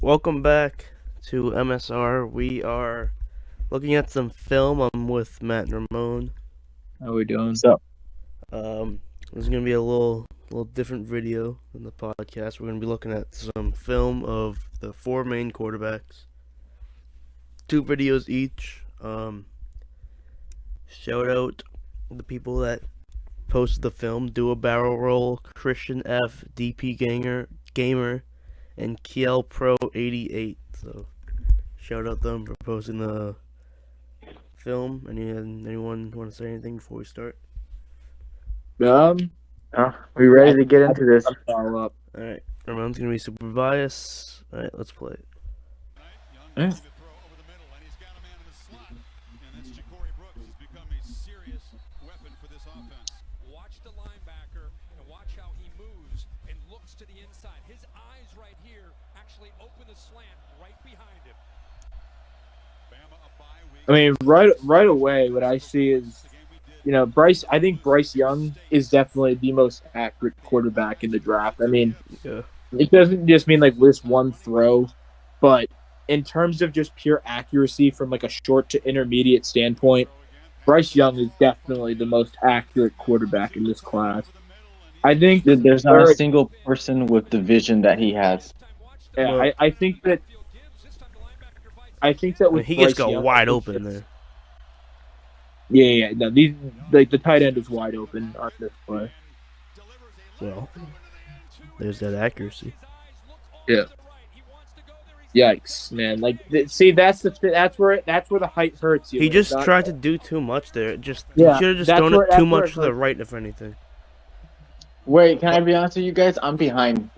welcome back to MSR. We are looking at some film. I'm with Matt and Ramon. How we doing? So, This is gonna be a little different video than the podcast. We're gonna be looking at some film of the four main quarterbacks. 2 videos each. Shout out the people that posted the film: Do a Barrel Roll, Christian F, DP Gamer, and Kiel Pro 88. So shout out them for posting the film. Anyone want to say anything before we start? we ready to get into this? Follow up. All right, Ramon's gonna be super biased. All right, let's play it. Watch the linebacker and watch how he moves and looks to the inside. His eyes right here actually open the slant right behind him. I mean, right away, what I see is, Bryce. I think Bryce Young is definitely the most accurate quarterback in the draft. I mean, Yeah. It doesn't just mean like this one throw, but in terms of just pure accuracy from like a short to intermediate standpoint, Bryce Young is definitely the most accurate quarterback in this class. I think There's not a single person with the vision that he has. Yeah, I think that with He Bryce just got Young, wide open there. Yeah. No, these the tight end is wide open on this play. Well, there's that accuracy. Yeah. Yikes, man! That's where the height hurts you. He just tried to do too much there. He should have just thrown it too much to the right, if anything. Wait, can I be honest with you guys? I'm behind.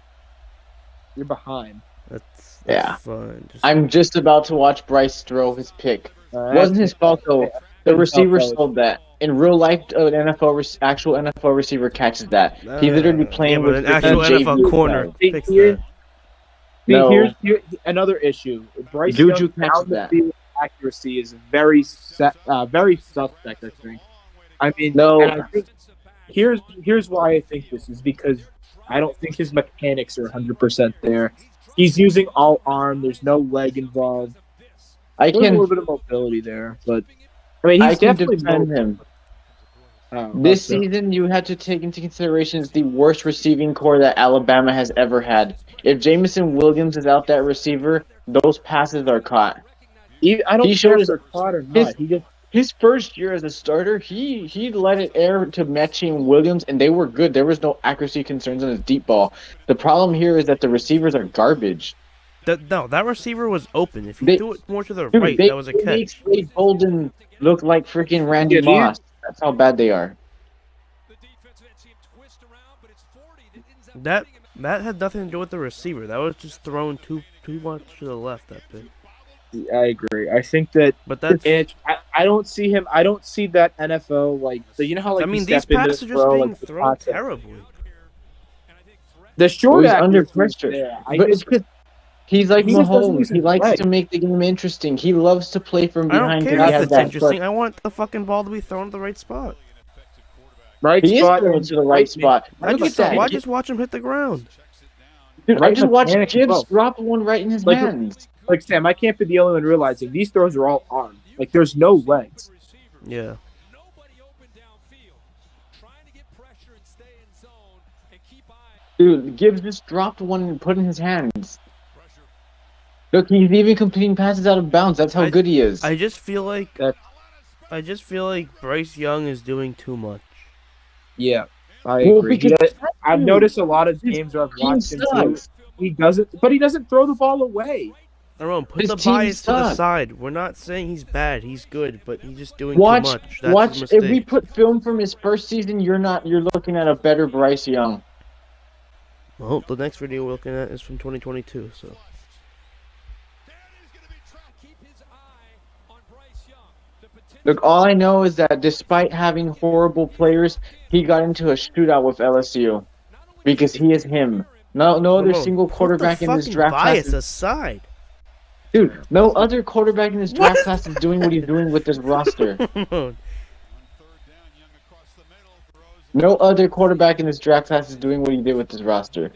You're behind. That's Yeah. fine. I'm just about to watch Bryce throw his pick. Wasn't his fault though. The receiver sold that. In real life, an actual NFL receiver catches that. He's literally playing with an actual NFL corner. Fix that. No. Here's another issue. Bryce Juju Young's catches that. accuracy is very suspect. I think. I mean, No. And I think here's why I think this is because I don't think his mechanics are 100% there. He's using all arm. There's no leg involved. There's a little bit of mobility there, but I mean, he's definitely defend him. This season, you had to take into consideration is the worst receiving core that Alabama has ever had. If Jamison Williams is out that receiver, those passes are caught. I don't care if they're caught or not. His first year as a starter, he let it air to matching Williams, and they were good. There was no accuracy concerns on his deep ball. The problem here is that the receivers are garbage. That receiver was open. If you threw it more to the right, that was a catch. They make Slade Bolden look like freaking Randy Moss. That's how bad they are. That had nothing to do with the receiver. That was just thrown too much to the left. That bit. I agree. I think that, but that's. I don't see him. I don't see that NFL how I mean, these passes are just being thrown terribly. The short under pressure. But it's because he's like Mahomes. He likes to make the game interesting. He loves to play from behind. I don't care if it's interesting. I want the fucking ball to be thrown to the right spot. He is throwing to the right spot. Why just watch him hit the ground? Dude, I just watched Gibbs drop one right in his hands. Like Sam, I can't be the only one realizing these throws are all arm. Like there's no legs. Yeah. Dude, Gibbs just dropped one and put in his hands. Look, he's even completing passes out of bounds. That's how good he is. I just feel like Bryce Young is doing too much. Yeah, I agree. I've noticed a lot of games where I've watched him too. He doesn't throw the ball away. Put the bias to the side. We're not saying he's bad. He's good, but he's just doing too much. That's if we put film from his first season, you're looking at a better Bryce Young. Well, the next video we're looking at is from 2022, so. Look, all I know is that despite having horrible players, he got into a shootout with LSU because he is him. No other single quarterback in this draft class. Bias aside. Dude, no other quarterback in this draft class is doing what he's doing with this roster. No other quarterback in this draft class is doing what he did with this roster.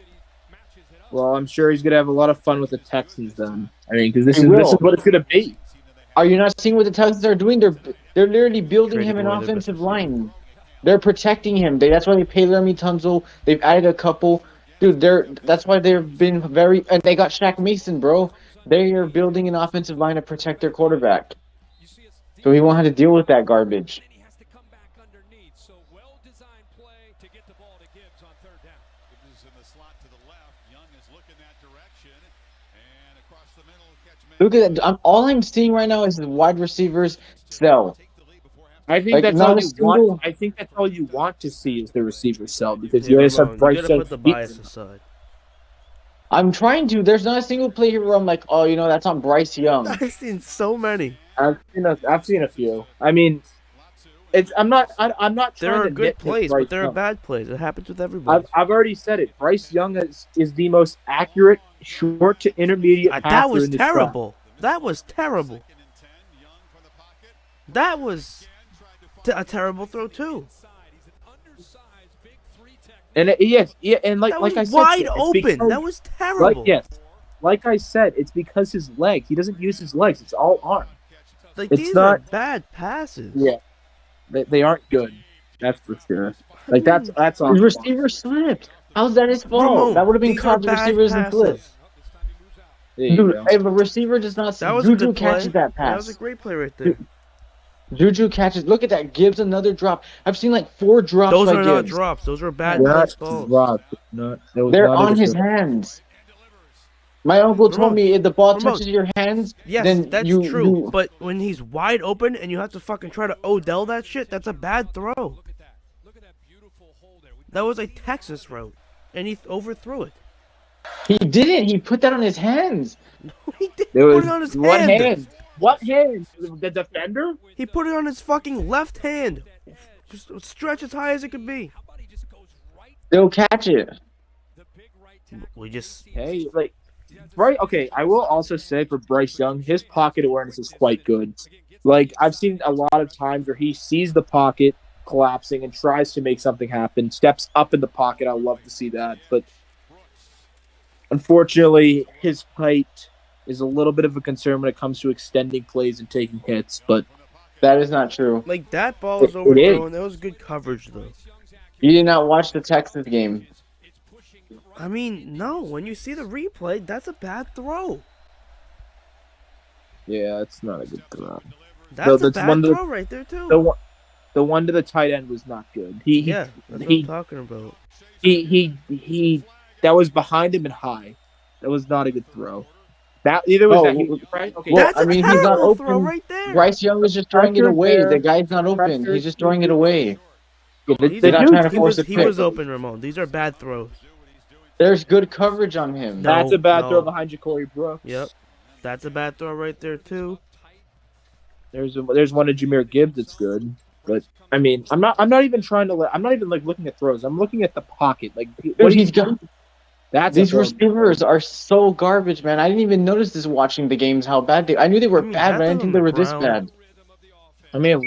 Well, I'm sure he's gonna have a lot of fun with the Texans then. I mean, because this He is will. what it's gonna be. Are you not seeing what the Texans are doing? They're literally building him Trading an away their best offensive receiver. line. They're protecting him. That's why they pay Laramie Tunzel. They've added a couple. Dude, that's why they've been very and they got Shaq Mason, bro. They are building an offensive line to protect their quarterback. So he won't have to deal with that garbage. He has to come back underneath. So well-designed play to get the ball to Gibbs on third down. Gibbs in the slot to the left. Young is looking that direction. And across the middle, catch Look at that. All I'm seeing right now is the wide receivers sell. I think Like, that's not all a you want. single- I think that's all you want to see is the receiver sell because Yeah, you guys have Ramon, you Bryce gotta Young put the bias feet. aside. I'm trying to. There's not a single play here where I'm like, oh, that's on Bryce Young. I've seen so many. I've seen a few. I mean, I'm not There trying are to good nitpick plays, Bryce but there are Young. bad plays. It happens with everybody. I've already said it. Bryce Young is the most accurate short to intermediate passer That was in this draft. terrible. That was terrible. That was a terrible throw too. And yes, yeah, and That was like I said, wide it's open. because- That was terrible. like I said, it's because his leg. He doesn't use his legs. It's all arm. Like It's these not- are bad passes. Yeah, they aren't good. That's for sure. Like that's The awesome. receiver slipped. How's that his fault? Ramon, That would have been these are caught. The bad receiver doesn't flip. passes. There you Dude, go. if a receiver does not That was a Juju good play. catches that That was pass. a great play right there. Juju catches. Look at that. Gibbs another drop. I've seen like 4 drops Those by are not Gibbs. drops. Those are bad They're not placed balls. dropped. That was They're not a on good his throw. hands. My uncle told Ramon, me if the ball Ramon. touches your hands, Yes, then that's you, true. you- But when he's wide open and you have to fucking try to Odell that shit, that's a bad throw. Look at that. Look at that beautiful hole there. That was a Texas route, and he overthrew it. he didn't. He put that on his hands. He did There put was it on his what hand. hand? What hand? The defender? He put it on his fucking left hand. Just stretch as high as it could be. How about he just goes right They'll catch it. the big right tackle? We just Hey, like, right? Okay, I will also say for Bryce Young, his pocket awareness is quite good. Like, I've seen a lot of times where he sees the pocket collapsing and tries to make something happen, steps up in the pocket. I love to see that, but unfortunately, his height is a little bit of a concern when it comes to extending plays and taking hits. But That is not true. like that ball was It is. overthrown. That was good coverage though. You did not watch the Texans game. I mean, no. When you see the replay, that's a bad throw. yeah, it's not a good throw. That's a that's bad one of the- throw right there too. The one to the tight end was not good. He Yeah, that's what he- I'm talking about. he that was behind him and high. That was not a good throw. That either was Oh, that he, right? Okay, well, That's I a mean, he's not terrible open. throw right there. Bryce Young was just throwing it Pressure away. there. The guy's not open. Pressure. He's just throwing it away. yeah, He's They're not not dude- trying to he force was, a he pick. was open, Ramon. These are bad throws. There's good coverage on him. No. that's a bad throw no. behind Ja'Cory Brooks. Yep. That's a bad throw right there too. There's one of Jahmyr Gibbs that's good, but I mean, I'm not even trying to. I'm not even like looking at throws. I'm looking at the pocket. Like what he's got. That's These a horrible receivers throw. are so garbage, man. I didn't even notice this watching the games how bad they. I knew they were I mean, bad, but I didn't think they were this ground. bad. I mean,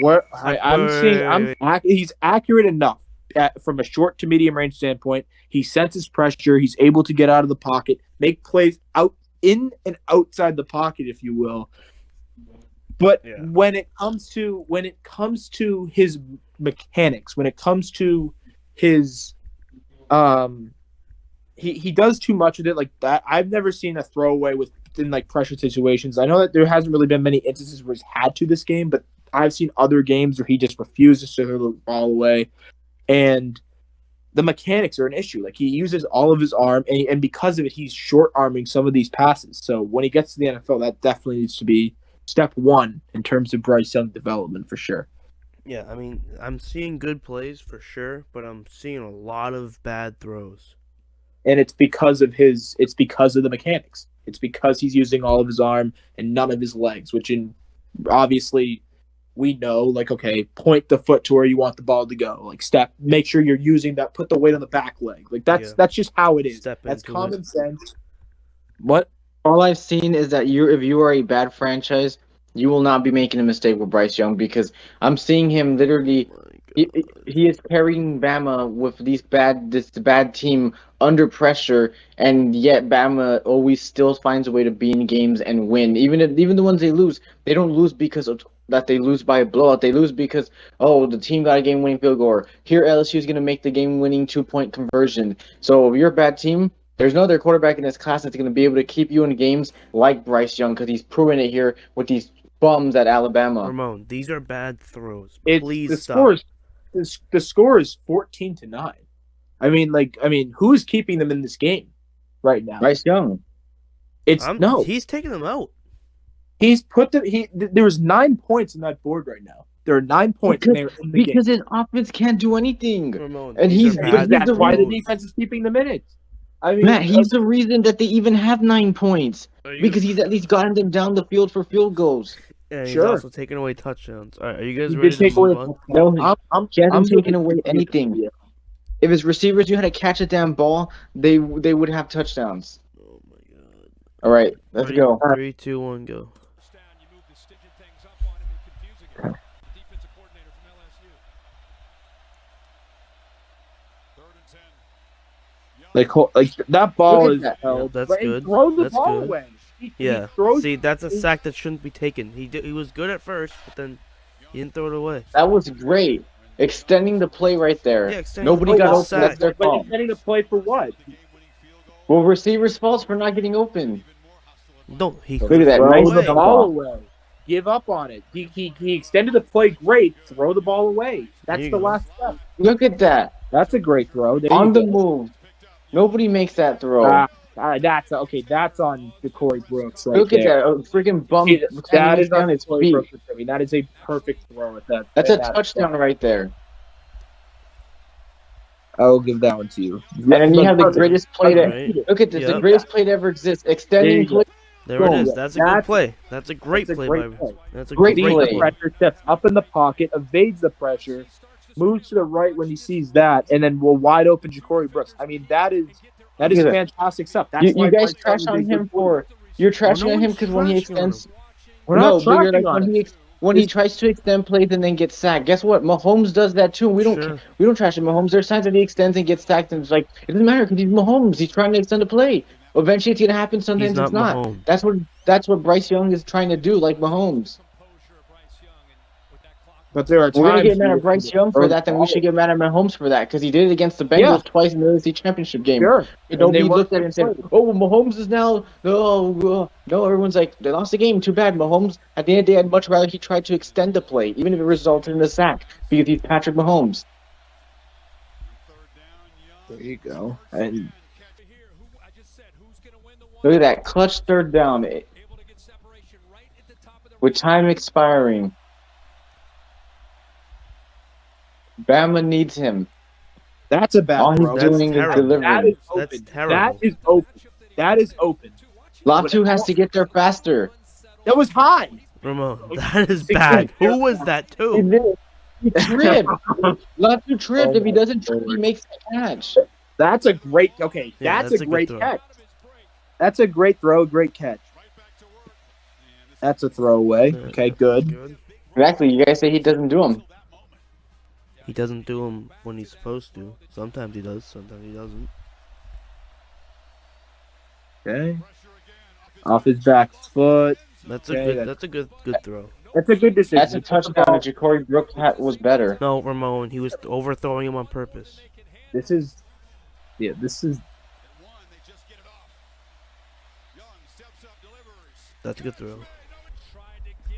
I'm seeing. wait. He's accurate enough from a short to medium range standpoint. He senses pressure. He's able to get out of the pocket, make plays out in and outside the pocket, if you will. But Yeah. when it comes to his mechanics, when it comes to his he does too much with it like that. I've never seen a throwaway within like pressure situations. I know that there hasn't really been many instances where he's had to this game, but I've seen other games where he just refuses to throw the ball away, and the mechanics are an issue. Like he uses all of his arm, and because of it, he's short arming some of these passes. So when he gets to the NFL, that definitely needs to be step one in terms of Bryce Young development for sure. Yeah, I mean, I'm seeing good plays for sure, but I'm seeing a lot of bad throws. And it's because of the mechanics. It's because he's using all of his arm and none of his legs, which obviously we know, like, okay, point the foot to where you want the ball to go. Like make sure you're using that, put the weight on the back leg. Like that's just how it is. Step That's into common it. sense. What? All I've seen is that if you are a bad franchise, you will not be making a mistake with Bryce Young because I'm seeing him literally he is carrying Bama with this bad team under pressure, and yet Bama always still finds a way to be in games and win. Even the ones they lose, they don't lose because of that they lose by a blowout. They lose because the team got a game-winning field goal. Or here LSU is going to make the game-winning 2-point conversion. So if you're a bad team, there's no other quarterback in this class that's going to be able to keep you in games like Bryce Young because he's proven it here with these bums at Alabama. Ramon, these are bad throws. The Please score stop. the score is 14-9. I mean, who's keeping them in this game right now? Bryce Young. He's taking them out. He's put them. There was 9 points in that board right now. There are 9 points in there in the game. Because his offense can't do anything. Ramon, And that's why the defense is keeping them in it. I mean, Matt, he's the reason that they even have 9 points. Because he's at least gotten them down the field for field goals. Yeah, he's Sure. also taking away touchdowns. All right, are you guys He ready did to take move away. on? No, he hasn't taken away anything. If his receivers knew how to catch a damn ball, they would have touchdowns. Oh my god. All right, let's Ready? go. 3, 2, 1, go. Like that ball is that. held. Yeah, that's but good. Throw the That's ball good. away. Yeah. He See, that's a sack that shouldn't be taken. He was good at first, but then he didn't throw it away. That was great. Extending the play right there. Yeah, extending Nobody the got play. open. That's their But fault. extending the play for what? Well, receivers' faults for not getting open. No, he Look at that. Throw Nice the dump ball off. away. Give up on it. He extended the play great. Throw the ball away. That's There you the go. last step. Look at that. That's a great throw. There On you the go. move. Nobody makes that throw. That's okay. That's on Corey Brooks right Look at there. that. A freaking bum. That is down on his Corey feet. Brooks. I mean, that is a perfect throw at that. That's a at that touchdown spot. right there. I'll give that one to you. And then you have the greatest play to Right. look at this. The Yep. greatest play to ever exist. There Extending you go. play. There it is. Yeah, That's a good play. That's a great that's a play great by. play. That's a Great great play. play. Pressure, steps up in the pocket, evades the pressure, moves to the right when he sees that, and then will wide open Ja'Cory Brooks. I mean, that is Look at that. fantastic stuff. That's You guys Bryce Young trash is a on good him quarterback. you're trashing no on him one's because when he trashing on extends. We're No, not but you're trashing like on it. when he tries to extend plays and then gets sacked. Guess what? Mahomes does that too. We don't Sure. we don't trash him. Mahomes. There's times that he extends and gets sacked, and it's like it doesn't matter because he's Mahomes. He's trying to extend a play. Eventually, it's gonna happen. Sometimes He's it's not not. Mahomes. That's what Bryce Young is trying to do, like Mahomes. But there are We're gonna times get mad at Bryce Young for that, then we should get mad at Mahomes for that because he did it against the Bengals Yeah. twice in the AFC Championship game. Sure. And And nobody they looked at weren't it and said, good. "Oh, well, Mahomes is now no." Everyone's like, "They lost the game. Too bad." Mahomes, at the end of the day, I'd much rather he tried to extend the play, even if it resulted in a sack, because he's Patrick Mahomes. There you go. And Look at that clutch third down with time expiring. Bama needs him. that's a bad All he's throw. That's doing is terrible. delivering. That is That's open. terrible. That is open. That is open. Latu has to get there faster. That was high. Ramon, that is bad. Who was that He too? did. He tripped. Latu tripped. Oh If he my doesn't trip, he Lord. makes the catch. That's a great. Okay, Yeah, that's that's a a good great throw. catch. That's a great throw, great catch. That's a throwaway. Yeah, Okay, good. Good. Exactly. You guys say he doesn't do them. He doesn't do them when he's supposed to. Sometimes he does. Sometimes he doesn't. Okay. Off his back foot. That's Okay, a good. that's- That's a good throw. That's a good decision. That's a touchdown. And Ja'Cory Brooks was better. No, Ramon, he was overthrowing him on purpose. This is. Yeah, this is. That's a good throw.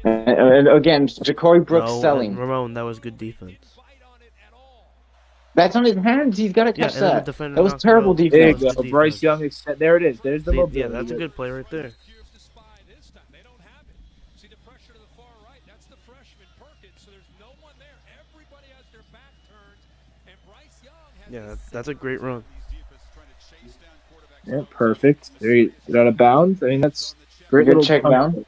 And again, Ja'Cory Brooks No, selling. Ramon, that was good defense. That's on his hands. He's got to Yeah, catch and then the that. defender That was knocked it terrible out. There you defense. That's go. good Bryce defense. Young. There it is. There's the See, mobility. yeah, that's a good play right there. Yeah, that's a great run. Yeah, perfect. There you get out of bounds. I mean, that's great. Good little check down.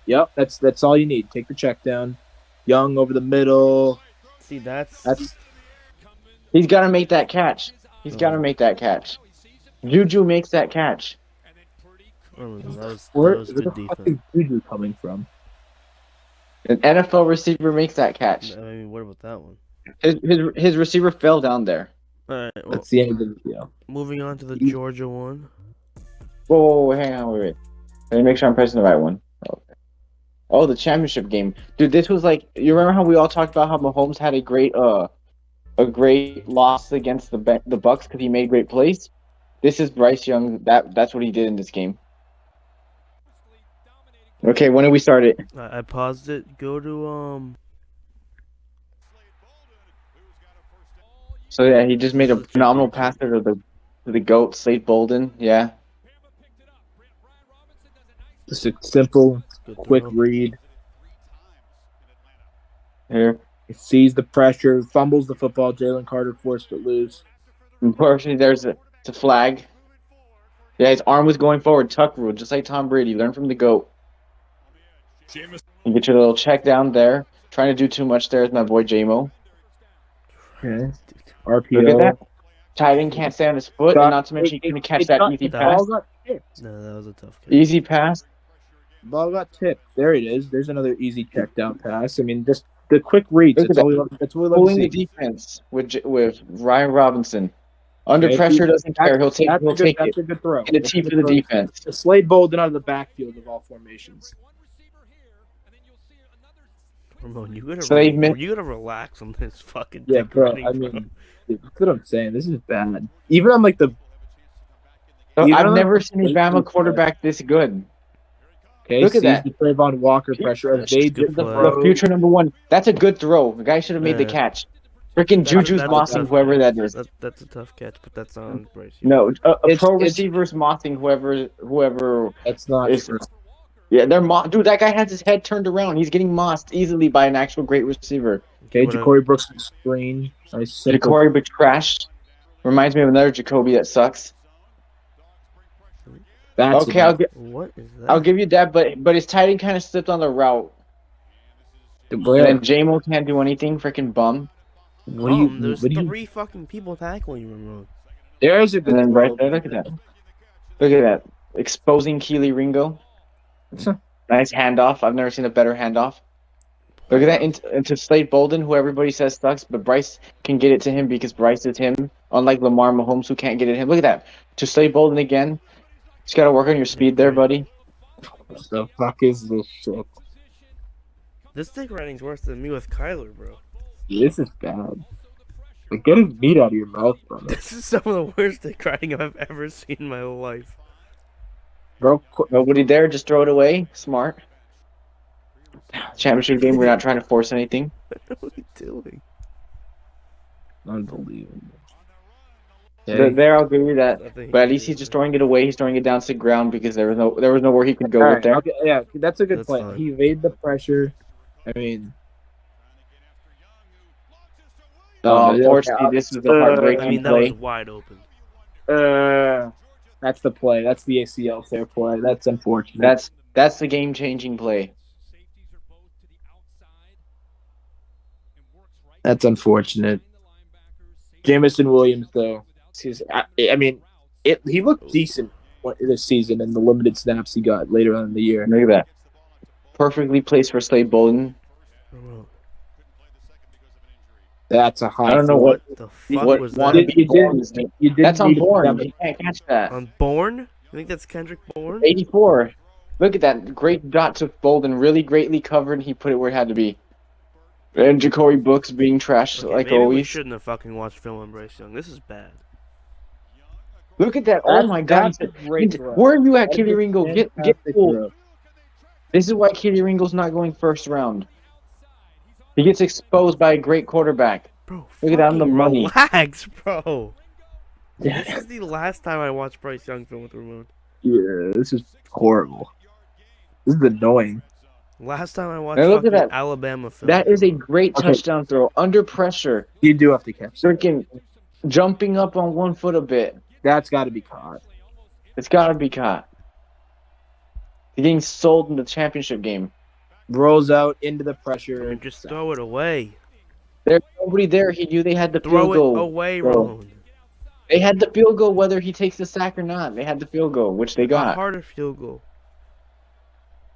Yep, that's all you need. Take the check down. Young over the middle. See, that's He's got to make that catch. He's got to make that catch. Juju makes that catch. that Where was the good fuck defense. is Juju coming from? An NFL receiver makes that catch. I mean, what about that one? His receiver fell down there. All right. Well, That's the end of the video. moving on to the You- Georgia one. Whoa, hang on, wait. Let me make sure I'm pressing the right one. Okay. Oh, the championship game, dude. This was like, you remember how we all talked about how Mahomes had a great loss against the Bucks because he made great plays. This is Bryce Young. That's what he did in this game. Okay, when did we start it? I paused it. Go to So yeah, he just made a phenomenal pass to the GOAT, Slade Bolden. Yeah. Just a simple, Good quick throw. read. Here. He sees the pressure, fumbles the football. Jalen Carter forced it loose. Unfortunately, there's a flag. Yeah, his arm was going forward, tuck rule, just like Tom Brady. Learn from the GOAT. You get your little check down there. Trying to do too much there is my boy J-Mo. Okay. Look RPO. at that. Tight end can't stay on his foot, and not to mention he couldn't catch that easy the pass. ball got tipped. No, that was a tough catch. Easy pass. Ball got tipped. There it is. There's another easy check down pass. I mean, just the quick reads. Look at That's all we love. That's what we love Pulling to the see. defense with Ryan Robinson. Under Okay, pressure, doesn't care. He'll take That's it. a good throw. In the teeth of the defense. The Slade Bolden out of the backfield of all formations. Ramon, you Slade gotta relax on this fucking Yeah, dick bro. running, I bro. mean, that's what I'm saying. This is bad. Even on like the So You I've know, never seen a Slade Bama was quarterback this good. okay, Look at sees that. the Trayvon Walker pressure. That's just good play. The future number one. That's a good throw. The guy should have made the Yeah. catch. Freaking Juju's That's a mossing tough whoever catch. that is. That's a tough catch, but that's on Bryce. Young. No, a It's- pro it's- receiver's mossing whoever That's not is. true. Yeah, dude, that guy has his head turned around. He's getting mossed easily by an actual great receiver. Okay, What a- Ja'Cory Brooks on screen. Nice simple. Ja'Cory but trashed. Reminds me of another Jacoby that sucks. That's Okay, enough. What is that? I'll give you that, but his tight end kind of slipped on the route. And Where? then J-Mo can't do anything, freaking bum. What do you? There's What do you? three fucking people tackling you, Ramon. There's a good And then throw. right there, look at that. Look at that. Exposing Keely Ringo. Nice handoff. I've never seen a better handoff. Look at that into Slade Bolden, who everybody says sucks, but Bryce can get it to him because Bryce is him, unlike Lamar Mahomes, who can't get it to him. Look at that. To Slade Bolden again. Just got to work on your speed there, buddy. What the fuck is this shit? This dick writing's worse than me with Kyler, bro. This is bad. Like, get his meat out of your mouth, bro. This is some of the worst dick writing I've ever seen in my life. Bro, Nobody there, just throw it away. Smart. Championship game, we're not trying to force anything. What are you doing? unbelievable. There, I'll give you that. I think But at least he's just throwing it away. He's throwing it down to the ground because there was nowhere he could go with there. Okay, yeah, that's a good That's play. fine. He evaded the pressure. I mean, Unfortunately, this was a heartbreaking I mean, that play. was wide open. that's the play. That's the ACL tear play. That's unfortunate. That's the game-changing play. That's unfortunate. Jamison Williams, though, I mean, he looked decent this season in the limited snaps he got later on in the year. Look at that. Perfectly placed for Slade Bolden. Ramon, That's a high. I don't know throw. what the fuck what was wanna that? be Bourne is. You didn't That's on need to Bourne. have You can't catch that. On Bourne? You think that's Kendrick Bourne? 84. Look at that. Great dot to Bolden. Really greatly covered. He put it where it had to be. And Ja'Cory Brooks being trashed Okay, like maybe we always. shouldn't have fucking watched film on Bryce Young. This is bad. Look at that. Oh my God. That's a great throw. Where are you at, That's Kitty a Ringo? Get fantastic full. throw. This is why Kitty Ringo's not going first round. He gets exposed by a great quarterback. Bro, Look at that on the fucking money. relax, bro. Yeah. This is the last time I watched Bryce Young film with Ramon. Yeah, this is horrible. This is annoying. Last time I watched Now look fucking at that. Alabama film. That with is a Ramon. great Okay. touchdown throw. Under pressure. You do have to catch that. Freaking jumping up on 1 foot a bit. That's got to be caught. It's got to be caught. He's getting sold in the championship game. Rolls out into the I pressure. mean, just throw it away. There's nobody there. He knew they had the Throw field it goal. away, bro. Ramon. They had the field goal whether he takes the sack or not. They had the field goal, which they A got. harder field goal.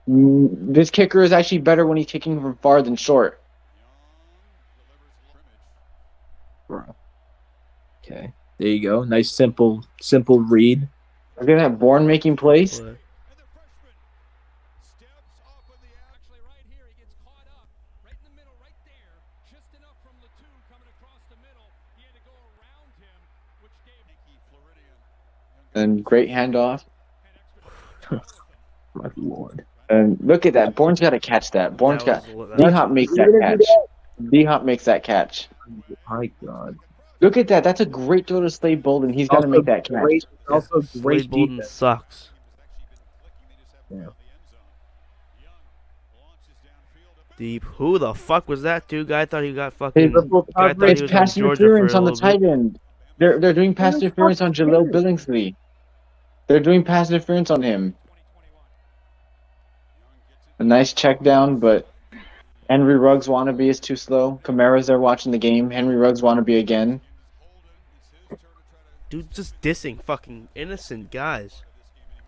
This kicker is actually better when he's kicking from far than short. Bro. Okay. There you go. Nice, simple read. Look at that, Bourne making plays. Play. Actually, right here, he gets caught up right in the middle, right there, just enough from the two coming across the middle. He had to go around him, which gave Floridian And great handoff. My lord. And look at that. Bourne's got to catch that. Bourne's got. D-Hop makes that catch. D-Hop makes that catch. My God. Look at that. That's a great throw to Slade Bolden. He's got to make that catch. Great, also Slade great Bolden defense. sucks. Yeah. Deep. Who the fuck was that dude? Guy thought he got fucking. Hey, Guy thought he It's was pass in Georgia interference for a on the little bit. tight end. They're doing pass interference on Jaleel Billingsley. They're doing pass interference on him. A nice check down, but Henry Ruggs wannabe is too slow. Kamara's there watching the game. Henry Ruggs wannabe again. Dude, just dissing fucking innocent guys.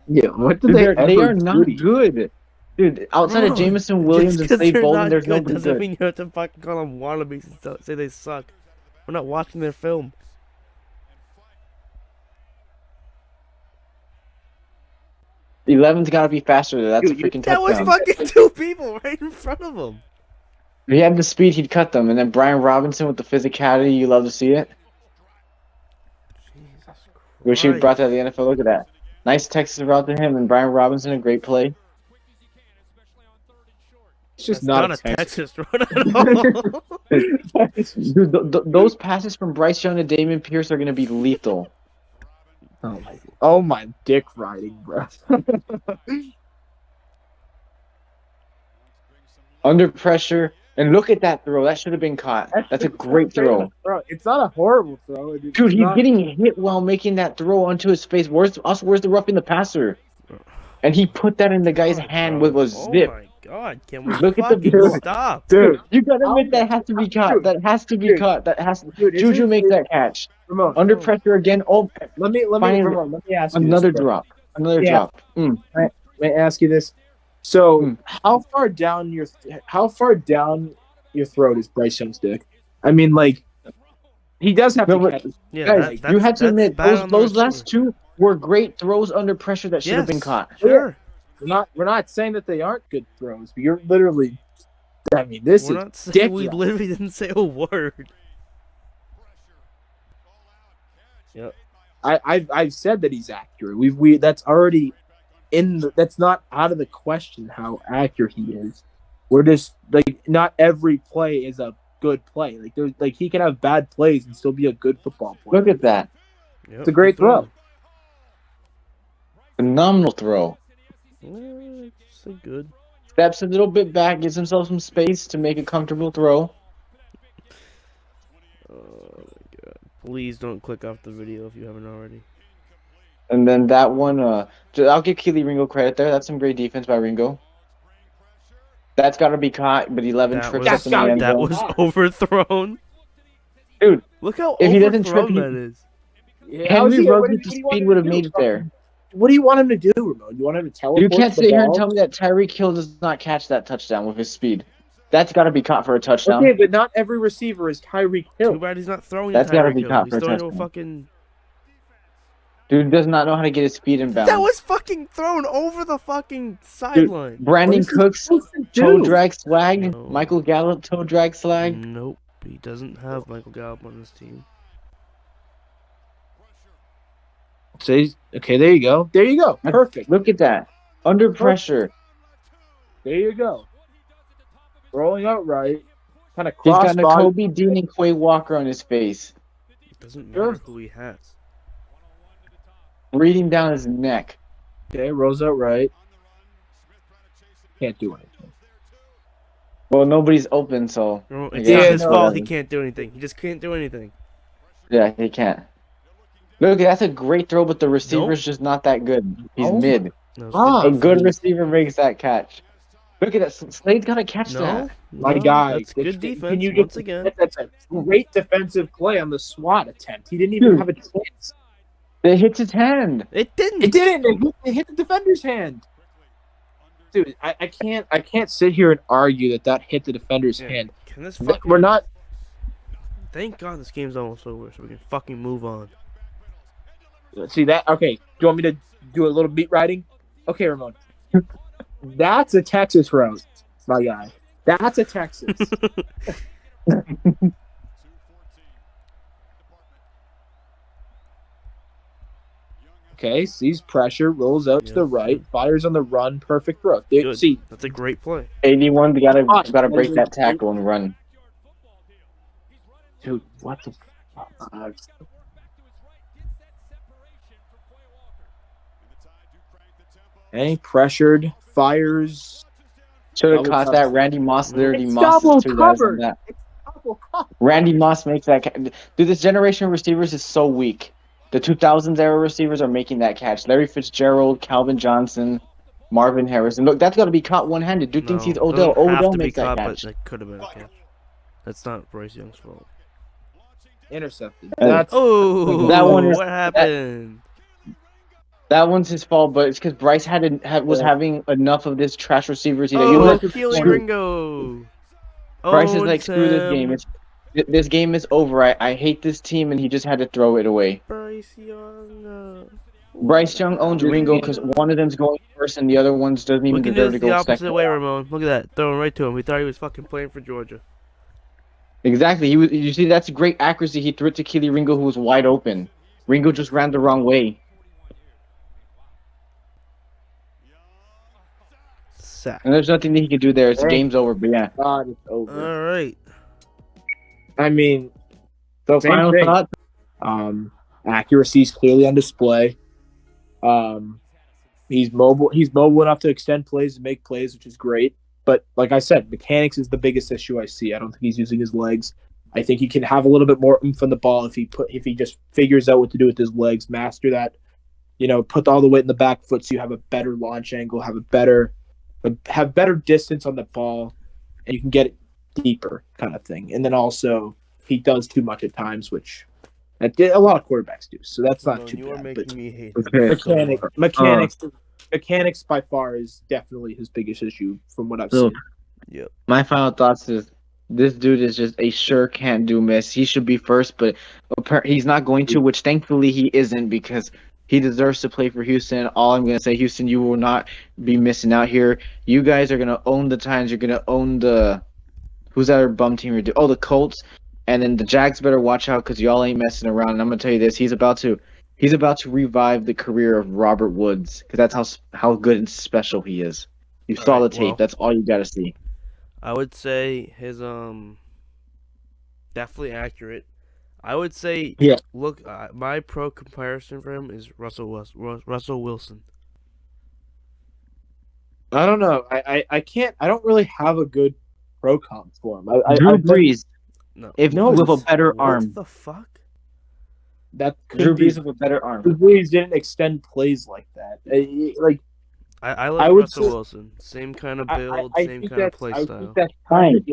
Yeah, what did Dude, they they ever are not do? good. Dude, outside of Bro, Jamison Williams just and 'cause Slade they're Bolden, not there's good nobody doesn't good. mean you have to fucking call them wannabes and say they suck. We're not watching their film. 11's got to be faster. That's a Dude, freaking That was touchdown. fucking two people right in front of him. If he had the speed, he'd cut them. And then Brian Robinson with the physicality, you love to see it. Jesus Wish he Christ. brought that to the NFL. Look at that. Nice Texas route to him, and Brian Robinson, a great play. It's just That's not, not a Texas. Texas run at all. Dude, those passes from Bryce Young to Damian Pierce are going to be lethal. Oh my dick riding, bro. Under pressure, and look at that throw. That should have been caught. That's a great throw. Bro, it's not a horrible throw. It's Dude, he's not- getting hit while making that throw onto his face. Where's the roughing the passer? And he put that in the guy's hand with a zip. Oh my god, can we Look at the fucking dude. stop? Dude, You gotta admit that has to be caught. That has to be caught. That has to. Dude, Juju makes that catch. Ramon, Under pressure again. Oh, let me Finally, ask you another this, bro. drop. Another Yeah. drop. May I ask you this? So, Hmm. how far down your throat is Bryce Young's dick? I mean, like, he does have No, to but- catch. Yeah, Guys, you had to that's admit bad on the those last receiver. two were great throws under pressure that should have been Yes, caught. Sure. We're not saying that they aren't good throws, but you're literally. I mean, this We're is not saying dick we riding. literally didn't say a word. Yep. I've said that he's accurate. We that's already that's not out of the question how accurate he is. We're just like not every play is a good play. Like there's like he can have bad plays and still be a good football player. Look at that. Yep. It's a great throw. Phenomenal throw. It's a good. Steps a little bit back, gives himself some space to make a comfortable throw. Oh my god. Please don't click off the video if you haven't already. And then that one, I'll give Keely Ringo credit there. That's some great defense by Ringo. That's got to be caught, but 11 That trips was, up in the end that zone. was overthrown. Dude, Look how if he doesn't overthrown trip, that is. Yeah, how is Henry he- Ruggs what with do the you want speed him would to have do? made it there. What do you want him to do, Ramon? You want him to teleport? You can't the sit here and ball? tell me that Tyreek Hill does not catch that touchdown with his speed. That's got to be caught for a touchdown. Okay, but not every receiver is Tyreek Hill. Too bad he's not throwing That's to gotta Tyreek be Hill. caught He's for a throwing to a touchdown. fucking. Dude does not know how to get his speed inbound. That was fucking thrown over the fucking Dude, sideline. Brandon What is he Cooks, supposed to toe do? drag swag. No. Michael Gallup, toe drag slag. Nope, he doesn't have Michael Gallup on his team. Okay, there you go. There you go. Perfect. Look at that. Under pressure. There you go. Rolling out right. Kind of He's cross got body. Nakobe Dean and Quay Walker on his face. It doesn't Sure. matter who he has. Breathing down his neck. Okay, rolls out right. Can't do anything. Well, nobody's open, so No, it's Yeah, not his no, fault. He doesn't. can't do anything. He just can't do anything. yeah, he can't. Look, that's a great throw, but the receiver's just not that good. He's Oh. mid. No, it's Ah, A good good defense. receiver makes that catch. Look at that. Slade's got to catch No, that. My no, guy. That's good Can defense you once just again. admit That's a great defensive play on the SWAT attempt. He didn't even Dude. have a chance. It hits his hand. It didn't. It didn't. It hit the defender's hand. Dude, I can't sit here and argue that hit the defender's Yeah. hand. Can this fucking We're not. Thank God this game's almost over, so we can fucking move on. See that? Okay. Do you want me to do a little beat writing? Okay, Ramon. That's a Texas roast, my guy. That's a Texas. Okay, sees pressure, rolls out to the right, fires on the run, perfect throw. Good. See, That's a great play. 81, we gotta break that tackle and run. Dude, what the fuck? Okay, pressured, fires. Should have Double caught cover. that. Randy Moss literally It's mosses double two guys on covered. that. It's double covered. Randy Moss makes that. Dude, this generation of receivers is so weak. The 2000s era receivers are making that catch. Larry Fitzgerald, Calvin Johnson, Marvin Harrison. Look, that's got to be caught one-handed. Dude thinks he's Odell. Doesn't have Odell to be makes that caught, but catch. that could have been a catch. That's not Bryce Young's fault. Intercepted. That's Oh, that one is- what happened? That one's his fault, but it's because Bryce was having enough of this trash receivers. He Oh, like, Keely screw- Ringo. Bryce is Oh, like, screw this game. This game is over. I hate this team, and he just had to throw it away. Bryce Young. Bryce Young owns Ringo because one of them's going first, and the other one doesn't even We can do deserve this to the go opposite second. way, Ramon. Look at that. Throwing right to him. We thought he was fucking playing for Georgia. Exactly. You see, that's great accuracy. He threw it to Keely Ringo, who was wide open. Ringo just ran the wrong way. Sack. And there's nothing that he could do there. It's game's over. But yeah. God, it's over. All right. I mean, So Same final thing. thought. Accuracy is clearly on display. He's mobile. He's mobile enough to extend plays and make plays, which is great. But like I said, mechanics is the biggest issue I see. I don't think he's using his legs. I think he can have a little bit more oomph on the ball if he just figures out what to do with his legs, master that. Put all the weight in the back foot so you have a better launch angle, have better distance on the ball, and you can get it deeper, kind of thing. And then also he does too much at times, which a lot of quarterbacks do. So that's not too You are bad. making But me hate mechanics by far is definitely his biggest issue from what I've seen. Yep. My final thoughts is this dude is just a sure can't do miss. He should be first, but he's not going to, which thankfully he isn't because he deserves to play for Houston. All I'm going to say, Houston, you will not be missing out here. You guys are going to own the Titans. You're going to own the – who's that other bum team you're doing? Oh, the Colts. And then the Jags better watch out because y'all ain't messing around. And I'm going to tell you this. He's about to revive the career of Robert Woods because that's how good and special he is. You saw the tape. well. That's all you got to see. I would say his definitely accurate. I would say Look, my pro comparison for him is Russell Wilson. I don't know. I can't. I don't really have a good pro comp for him. Drew Brees. No. With a better What arm. the fuck? That Drew could be. Brees with a better arm. Drew Brees didn't extend plays like that. I like would Russell say- Wilson. Same kind of build, I same think kind of that's- play I think style. that's Fine.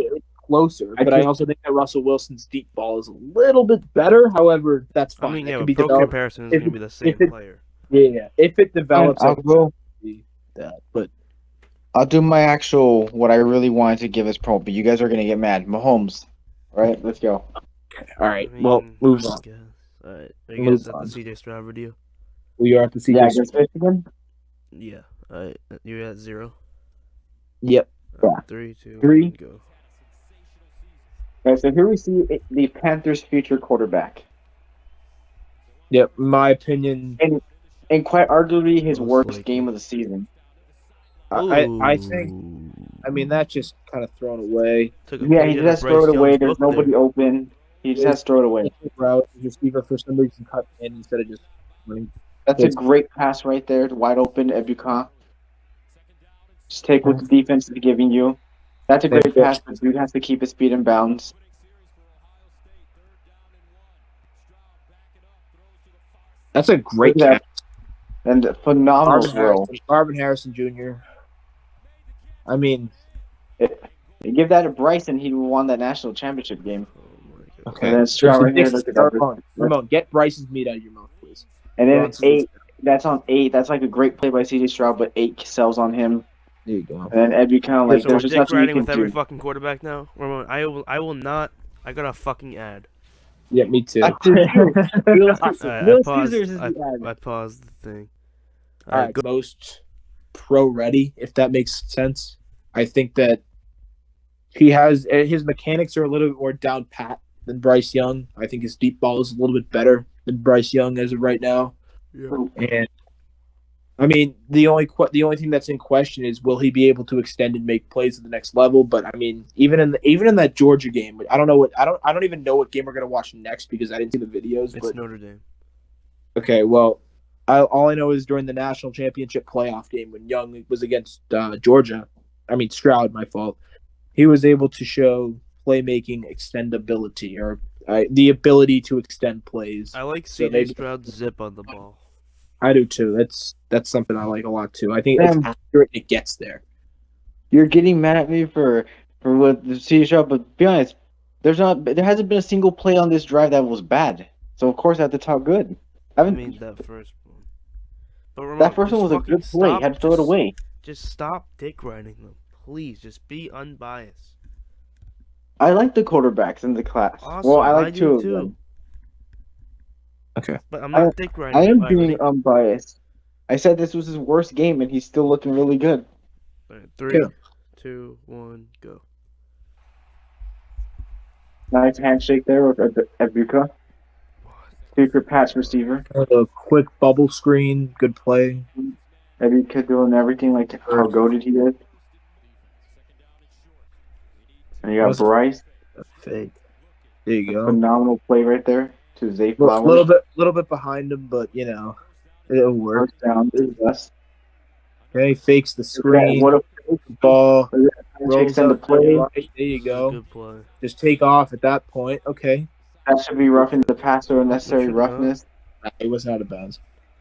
closer, I but I think- also think that Russell Wilson's deep ball is a little bit better. However, that's I fine. mean, That yeah, could but be pro developed. comparison is if going to be the it- same if it- player. Yeah, if it develops, I'll go. that. But I'll do my actual what I really wanted to give as pro, but you guys are gonna get mad. Mahomes. All right, let's go. all right, I well, mean, move I on. guess. Alright, are you Move guys at on. the CJ Stroud video? We are at the Yeah, CJ. against Michigan. Yeah. Alright, you're at 0. Yep. Yeah. 3, 2, 3. 1, go. All right, so here we see the Panthers' future quarterback, Yep. My opinion. and quite arguably his Most worst likely. game of the season. I think. I mean, that's just kind of thrown away. Took a Yeah, page he out just has of to throw Bryce it away. Young's There's book nobody there. open. He just has to throw it away. Route receiver for some reason cut in instead of just running. That's a great pass right there, wide open to Ebuka. Just take what the defense is giving you. That's a great pass, but dude has to keep his speed in bounds. That's a great Look at catch. And a phenomenal throw. Marvin Harrison Jr. I mean, You give that to Bryson, he won that national championship game. Oh my god. okay. And then Stroud right here. Look at that. Ramon, get Bryce's meat out of your mouth, please. And then Bronson. 8. That's on 8. That's like a great play by CJ Stroud, but 8 sells on him. There you go. And then Ebu kind of like, So we're there's just dick nothing you riding can with every do. fucking quarterback now? Ramon, I will not. I got a fucking ad. Yeah, me too. That's it, too. Little Alright, Little Caesars is I, the ad. I paused the thing. All right, most pro ready, if that makes sense. I think that he has his mechanics are a little bit more down pat than Bryce Young. I think his deep ball is a little bit better than Bryce Young as of right now. Yeah. And I mean, the only thing that's in question is will he be able to extend and make plays at the next level? But I mean, even in that Georgia game, I don't even know what game we're gonna watch next because I didn't see the videos. It's But Notre Dame. okay, well, all I know is during the national championship playoff game when Young was against Georgia, Stroud, my fault. He was able to show playmaking extendability or the ability to extend plays. I like So CJ Stroud's zip on the ball. I do too. That's something I like a lot too. I think it's accurate. It gets there. You're getting mad at me for what the CJ Stroud, but be honest, there hasn't been a single play on this drive that was bad. So of course I have to talk good. That first one. But Ramon, That first one was a good play. You had to throw it away. Just stop dick riding them. Please, just be unbiased. I like the quarterbacks in the class. Awesome, Well, I like do two of too. them. Okay. But I'm not dick riding. I am Alright, being ready? unbiased. I said this was his worst game, and he's still looking really good. Alright, 3, Okay. 2, 1, go. Nice handshake there with Ebuka. Secret patch receiver. A quick bubble screen, good play. Ebuka doing everything like how goated he is. And you got Bryce. Fake. There you go. Phenomenal play right there to Zay Flowers. Little bit behind him, but it'll work. First down is best. Okay, fakes the screen. What a Ball. rolls up The play. Right, there you go. Good play. Just take off at that point. Okay. That should be roughing the passer, unnecessary roughness. It wasn't out of bounds.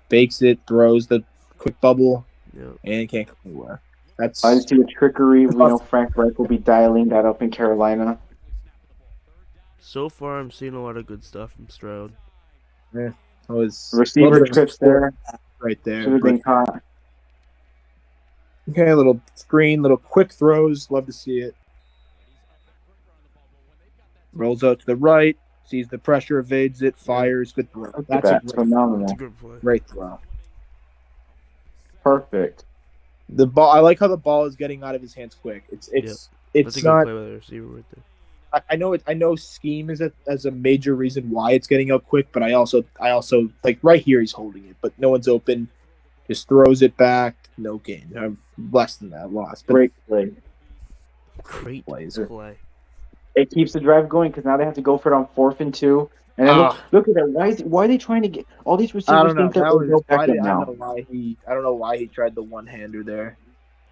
Fakes it, throws the quick bubble, Yep. and can't go anywhere. That's I see a trickery. We know Frank Reich will be dialing that up in Carolina. So far, I'm seeing a lot of good stuff from Stroud. Receiver trips there. Right there. Should have been caught. Okay, little screen, little quick throws. Love to see it. Rolls out to the right. Sees the pressure, evades it, fires. Good throw. That's phenomenal. That's a good play. Great throw. Perfect. The ball. I like how the ball is getting out of his hands quick. It's That's a good not. play by the receiver right there. I know scheme is a major reason why it's getting out quick, but I also like right here he's holding it, but no one's open. Just throws it back. No gain. I'm less than that loss. But Great play. Great plays. play. It keeps the drive going because now they have to go for it on 4th and 2. And then look at that. Why are they trying to get all these receivers? I don't know. Think they're That was, back I now. don't know why he tried the one-hander there.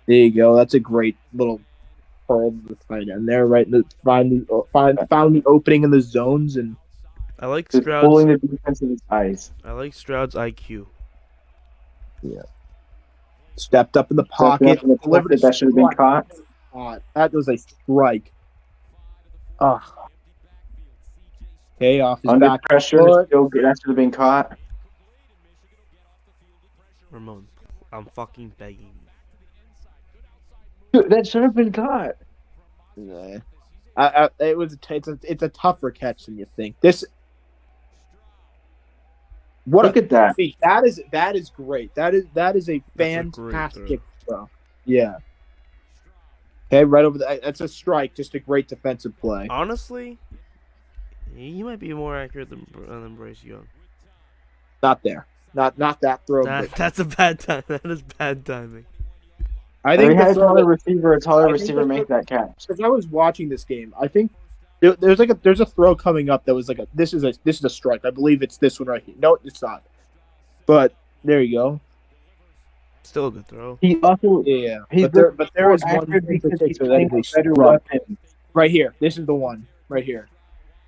There you go. That's a great little pearl to find in there. Right, found the opening in the zones and I like Just Stroud's. pulling the defense in his eyes. I like Stroud's IQ. stepped up in the pocket. Delivered That should have been caught. That was a strike. Okay, off his Under back pressure, foot. still good. That should have been caught. Ramon, I'm fucking begging you. Dude, that should have been caught. Nah. It's a tougher catch than you think. Look at that. That is great. That is a fantastic throw. Yeah. Okay, right over the. That's a strike. Just a great defensive play. Honestly, he might be more accurate than Bryce Young. Not there. Not that throw. That's a bad time. That is bad timing. I think a taller receiver make that catch. As I was watching this game, I think there's a throw coming up that was like this is a strike. I believe it's this one right here. No, it's not. But there you go. Still a good throw. He also but there is one in particular that is a better strike. weapon. Right here. This is the one right here.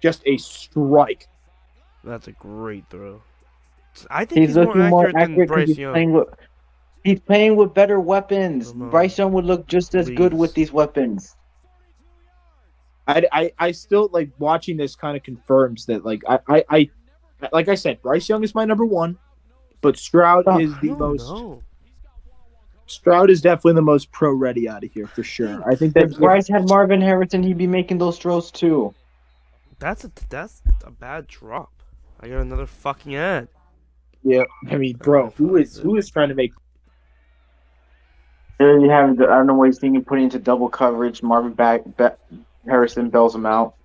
Just a strike. That's a great throw. I think He's looking more accurate than Bryce Young. He's playing with better weapons. Bryce Young would look just as good with these weapons. I still like watching this kind of confirms that like I said, Bryce Young is my number one, but Stroud is the most. Stroud is definitely the most pro ready out of here for sure. I think that if Bryce had Marvin Harrison, he'd be making those throws too. That's a bad drop. I got another fucking ad. Yeah, I mean, bro, Alright, who fuck is it. who is trying to make? There you have it. I don't know why he's thinking putting into double coverage. Harrison bails him out.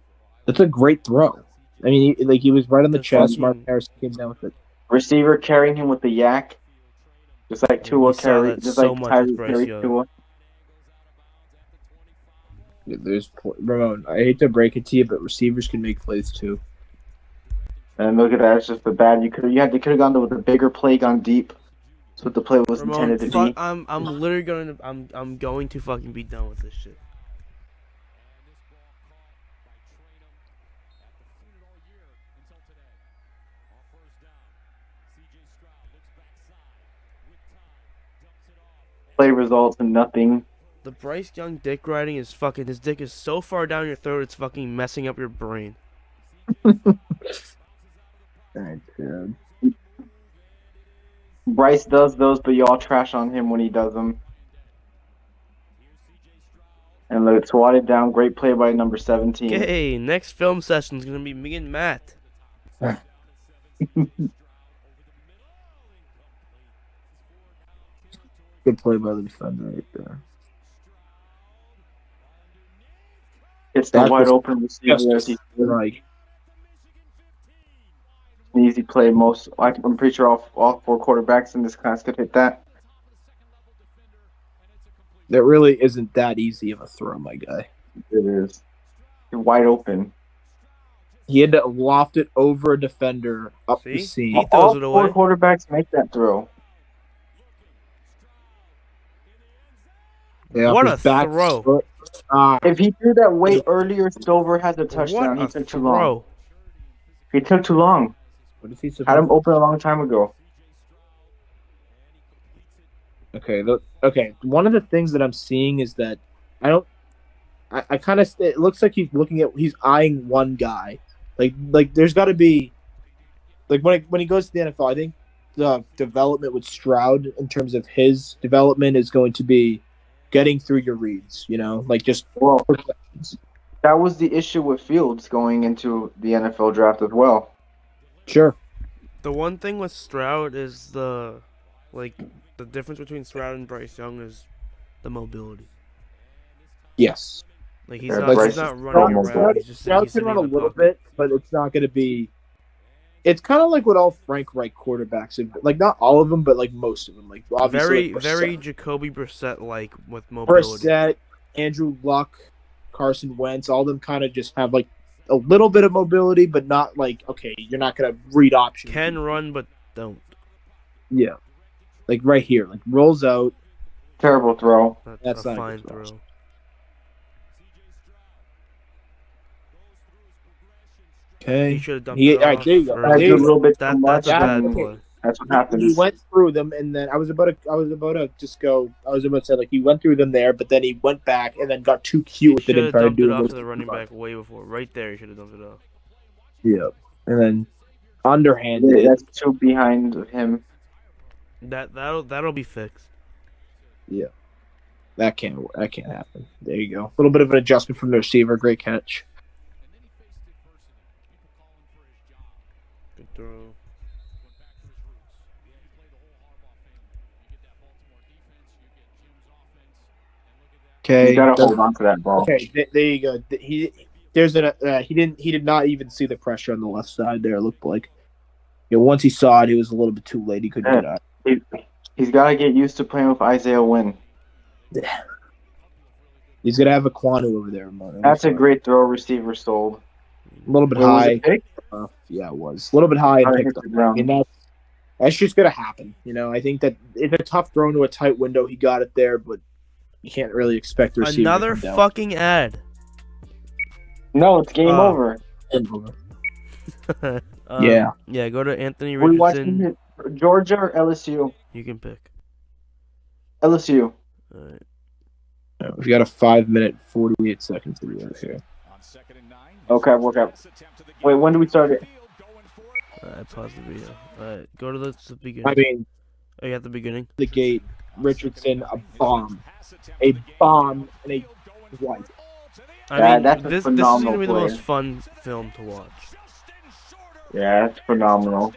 That's a great throw. I mean, he was right on the The chest. Mark fucking Harris came down with it. Receiver carrying him with the yak, just like we saw that just so like much with Tyree Bryce carried Young. Tua. There's Ramon. I hate to break it to you, but receivers can make plays too. And look at that, it's just the bad. You could have gone with a bigger play, gone deep. That's what the play was Ramon, intended to fuck, be. I'm literally I'm going to fucking be done with this shit. Play results in nothing. The Bryce Young dick riding is fucking. His dick is so far down your throat, it's fucking messing up your brain. Alright, dude. Bryce does those, but y'all trash on him when he does them. And look, swatted down. Great play by number 17. Okay, next film session is gonna be me and Matt. Good play by the defender right there. It's the That wide was open receiver. Just like An easy play. I'm pretty sure all four quarterbacks in this class could hit that. that really isn't that easy of a throw, my guy. It is. You're wide open. He had to loft it over a defender up the See? seam. He throws All it four away. quarterbacks make that throw. Yeah, What his a back throw. foot. If he threw that way earlier, Stover has a touchdown. What He a took too long. throw. He took too long. What is he Had supposed him open a long time ago. Okay, okay. One of the things that I'm seeing is that I kind of. It looks like he's eyeing one guy. Like there's got to be, like when he goes to the NFL, I think the development with Stroud in terms of his development is going to be getting through your reads. You know, like just Well, that was the issue with Fields going into the NFL draft as well. sure. The one thing with Stroud is the difference between Stroud and Bryce Young is the mobility. Yes. Like he's Yeah, not Bryce he's not is running almost around. there. He's just Stroud he's can sitting run in a the little pocket. bit, but it's not going to be. It's kind of like what all Frank Reich quarterbacks have. Like not all of them, but like most of them. Like obviously, Very like Jacoby Brissett like with mobility. Brissett, Andrew Luck, Carson Wentz, all of them kind of just have like a little bit of mobility, but not like okay, you're not gonna read options. Can run but don't. Yeah, like right here, like rolls out. Terrible throw. That's That's a not a fine good throw. throw. Okay, He should have dumped He- it all right, off there you go. I early. do a little bit too That's much. a bad and play. That's what he happens. went through them, and then I was about to just go. I was about to say like he went through them there, but then he went back and then got too cute He with it should and have tried to dumped do it a off little to the running back way before. Right there, he should have dumped it off. Yeah, and then underhanded it. That's two behind him. That'll be fixed. Yeah, that can't happen. There you go. A little bit of an adjustment from the receiver. Great catch. Good throw. Okay, You gotta does- hold on to that ball. okay. There you go. He didn't even see the pressure on the left side there. It looked like, once he saw it, he was a little bit too late. He couldn't get out. He's got to get used to playing with Isaiah Wynn. He's gonna have a Quanu over there. Man. That's a great throw. Receiver sold. A little bit Wait, was high. it pick? Yeah, it was a little bit high and Or picked hit up. the ground? I mean, that's just gonna happen. I think that it's a tough throw into a tight window. He got it there, but you can't really expect the receiver Another to come fucking ad. No, it's game Oh. over. down. Yeah. Yeah. Yeah, go to Anthony We're watching Richardson. it. Georgia or LSU? You can pick. LSU. Alright. We've got a 5-minute 48 seconds to do this here. Okay, work out. Wait, when do we start it? Alright, pause the video. Alright, go to the beginning. I mean, Oh, you at the beginning? the gate, Richardson, a bomb, and a white. I mean, That's a this is phenomenal gonna be the play. most fun film to watch. Yeah, that's phenomenal.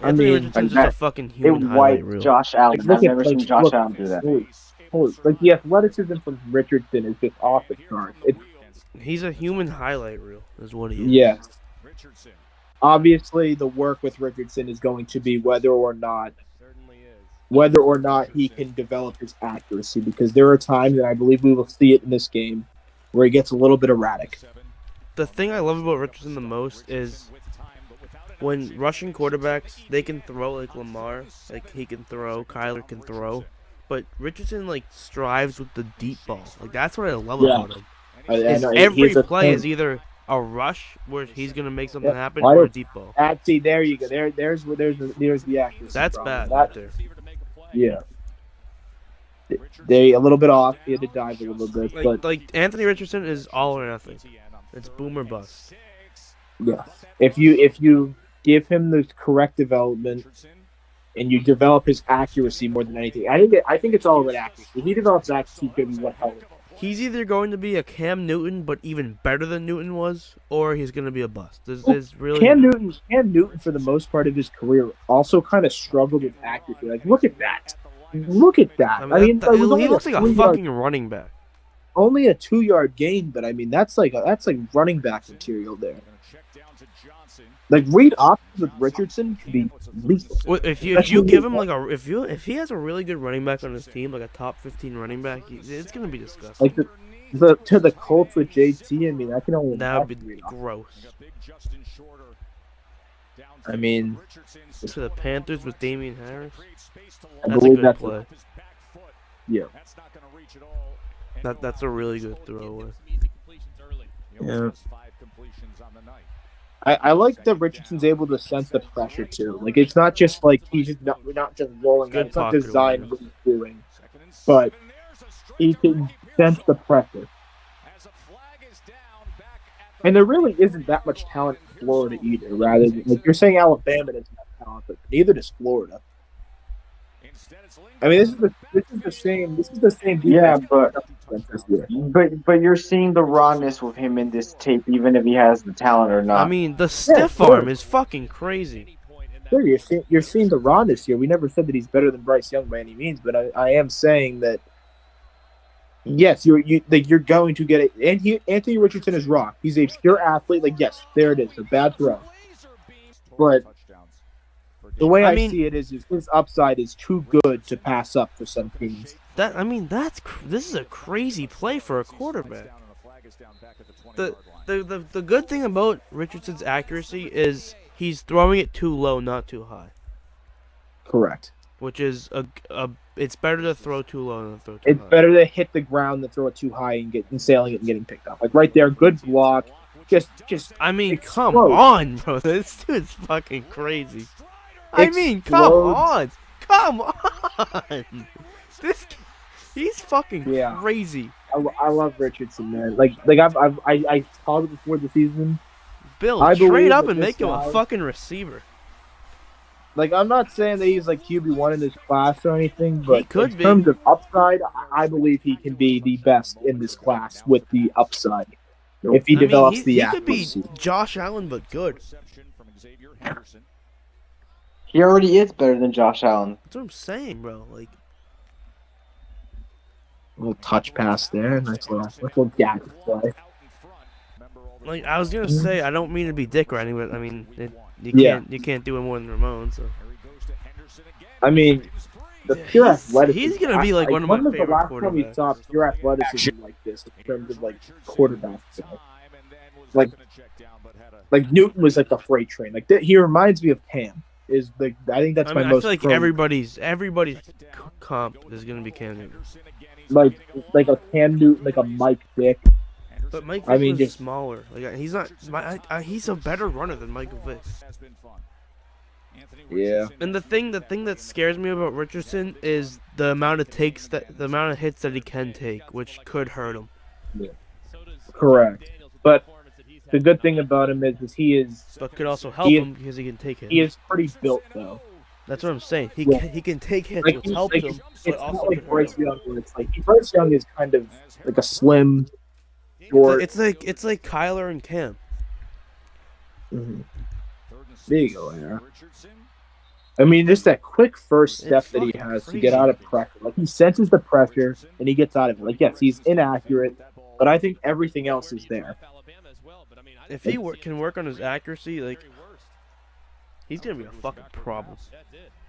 Anthony mean, Richardson's like just a fucking It human highlight wiped reel. Josh Like, Allen. look I've never at seen Josh Allen do that. Like the athleticism from Richardson is just off the charts. He's a human highlight reel, is what he is. Yeah. Obviously, the work with Richardson is going to be whether or not he can develop his accuracy, because there are times, and I believe we will see it in this game, where he gets a little bit erratic. The thing I love about Richardson the most is when rushing quarterbacks, they can throw like Lamar, like he can throw, Kyler can throw, but Richardson like strives with the deep ball. Like that's what I love about him. Is every play is either a rush where he's gonna make something happen or a deep ball. See, there you go. There's the accuracy. That's problem. bad right there. Yeah. They a little bit off. He had to dive a little bit, but Like Anthony Richardson is all or nothing. It's boom or bust. yeah. If you give him the correct development and you develop his accuracy more than anything, I think it's all about accuracy. If he develops accuracy, he's gonna be what hell. He's either going to be a Cam Newton, but even better than Newton was, or he's going to be a bust. There's really Cam Newton, for the most part of his career, also kind of struggled with accuracy. Like, look at that. Look at that. He looks like a fucking running back. Only a 2-yard gain, but I mean that's like running back material there. Like read options with Richardson could be lethal. Well, if you give him like if he has a really good running back on his team, like a top 15 running back, it's gonna be disgusting. Like to the Colts with JT, I mean that can only that would be gross. I mean, to the Panthers with Damian Harris, I that's a believe good play. Yeah. That's a really good throwaway. Yeah. I like that Richardson's able to sense the pressure too. Like it's not just like he's just not just rolling out. It's not designed what he's doing, but he can sense the pressure. And there really isn't that much talent in Florida either. Rather than, like you're saying, Alabama doesn't have talent, but neither does Florida. I mean, this is the same. Yeah, but you're seeing the rawness with him in this tape, even if he has the talent or not. I mean, the stiff arm is fucking crazy. Sure, you're seeing the rawness here. We never said that he's better than Bryce Young by any means, but I am saying that yes, you're going to get it. And Anthony Richardson is raw. He's a pure athlete. Like yes, there it is, a bad throw, but. The way I see it is his upside is too good to pass up for some teams. This is a crazy play for a quarterback. The good thing about Richardson's accuracy is he's throwing it too low, not too high. Correct. Which is it's better to throw too low than throw too high. It's better to hit the ground than throw it too high and sailing it and getting picked up. Like right there, good block. Just. I mean, explode. come on, bro. This dude's fucking crazy. I mean, come on. He's fucking crazy. I love Richardson, man. Like I called it before the season. Build straight up and make him a fucking receiver. Like I'm not saying that he's like QB1 in this class or anything, but he could in terms of upside, I believe he can be the best in this class with the upside. If he develops the accuracy. He could be Josh Allen, but good. He already is better than Josh Allen. That's what I'm saying, bro. Like a little touch pass there, nice little gap play. Like I was gonna say, I don't mean to be dick or anything, but I mean you can't do it more than Ramon. So I mean, the pure athleticism. He's gonna be like one of my favorite quarterbacks. When was the last time we saw pure athleticism like this in terms of like quarterback stuff? Like Newton was like a freight train. Like he reminds me of Cam. Is like I think that's my most. I feel like everybody's comp is gonna be Cam Newton. Like a Cam Newton, like a Mike Vick. But Mike Vick was smaller. Like he's not. He's a better runner than Michael Vick. Yeah. And the thing that scares me about Richardson is the amount of hits that he can take, which could hurt him. Yeah. Correct. But the good thing about him is he is. But could also help him because he can take hits. He is pretty built though. That's what I'm saying. He can take hits, which helps him. It's not like Bryce Young, where it's like Bryce Young is kind of like a slim. short. It's like Kyler and Cam. Mhm. There you go, Aaron. I mean, just that quick first step that he has to get out of pressure. Like, he senses the pressure and he gets out of it. Like, yes, he's inaccurate, but I think everything else is there. If he can work on his accuracy, like, he's gonna be a fucking problem.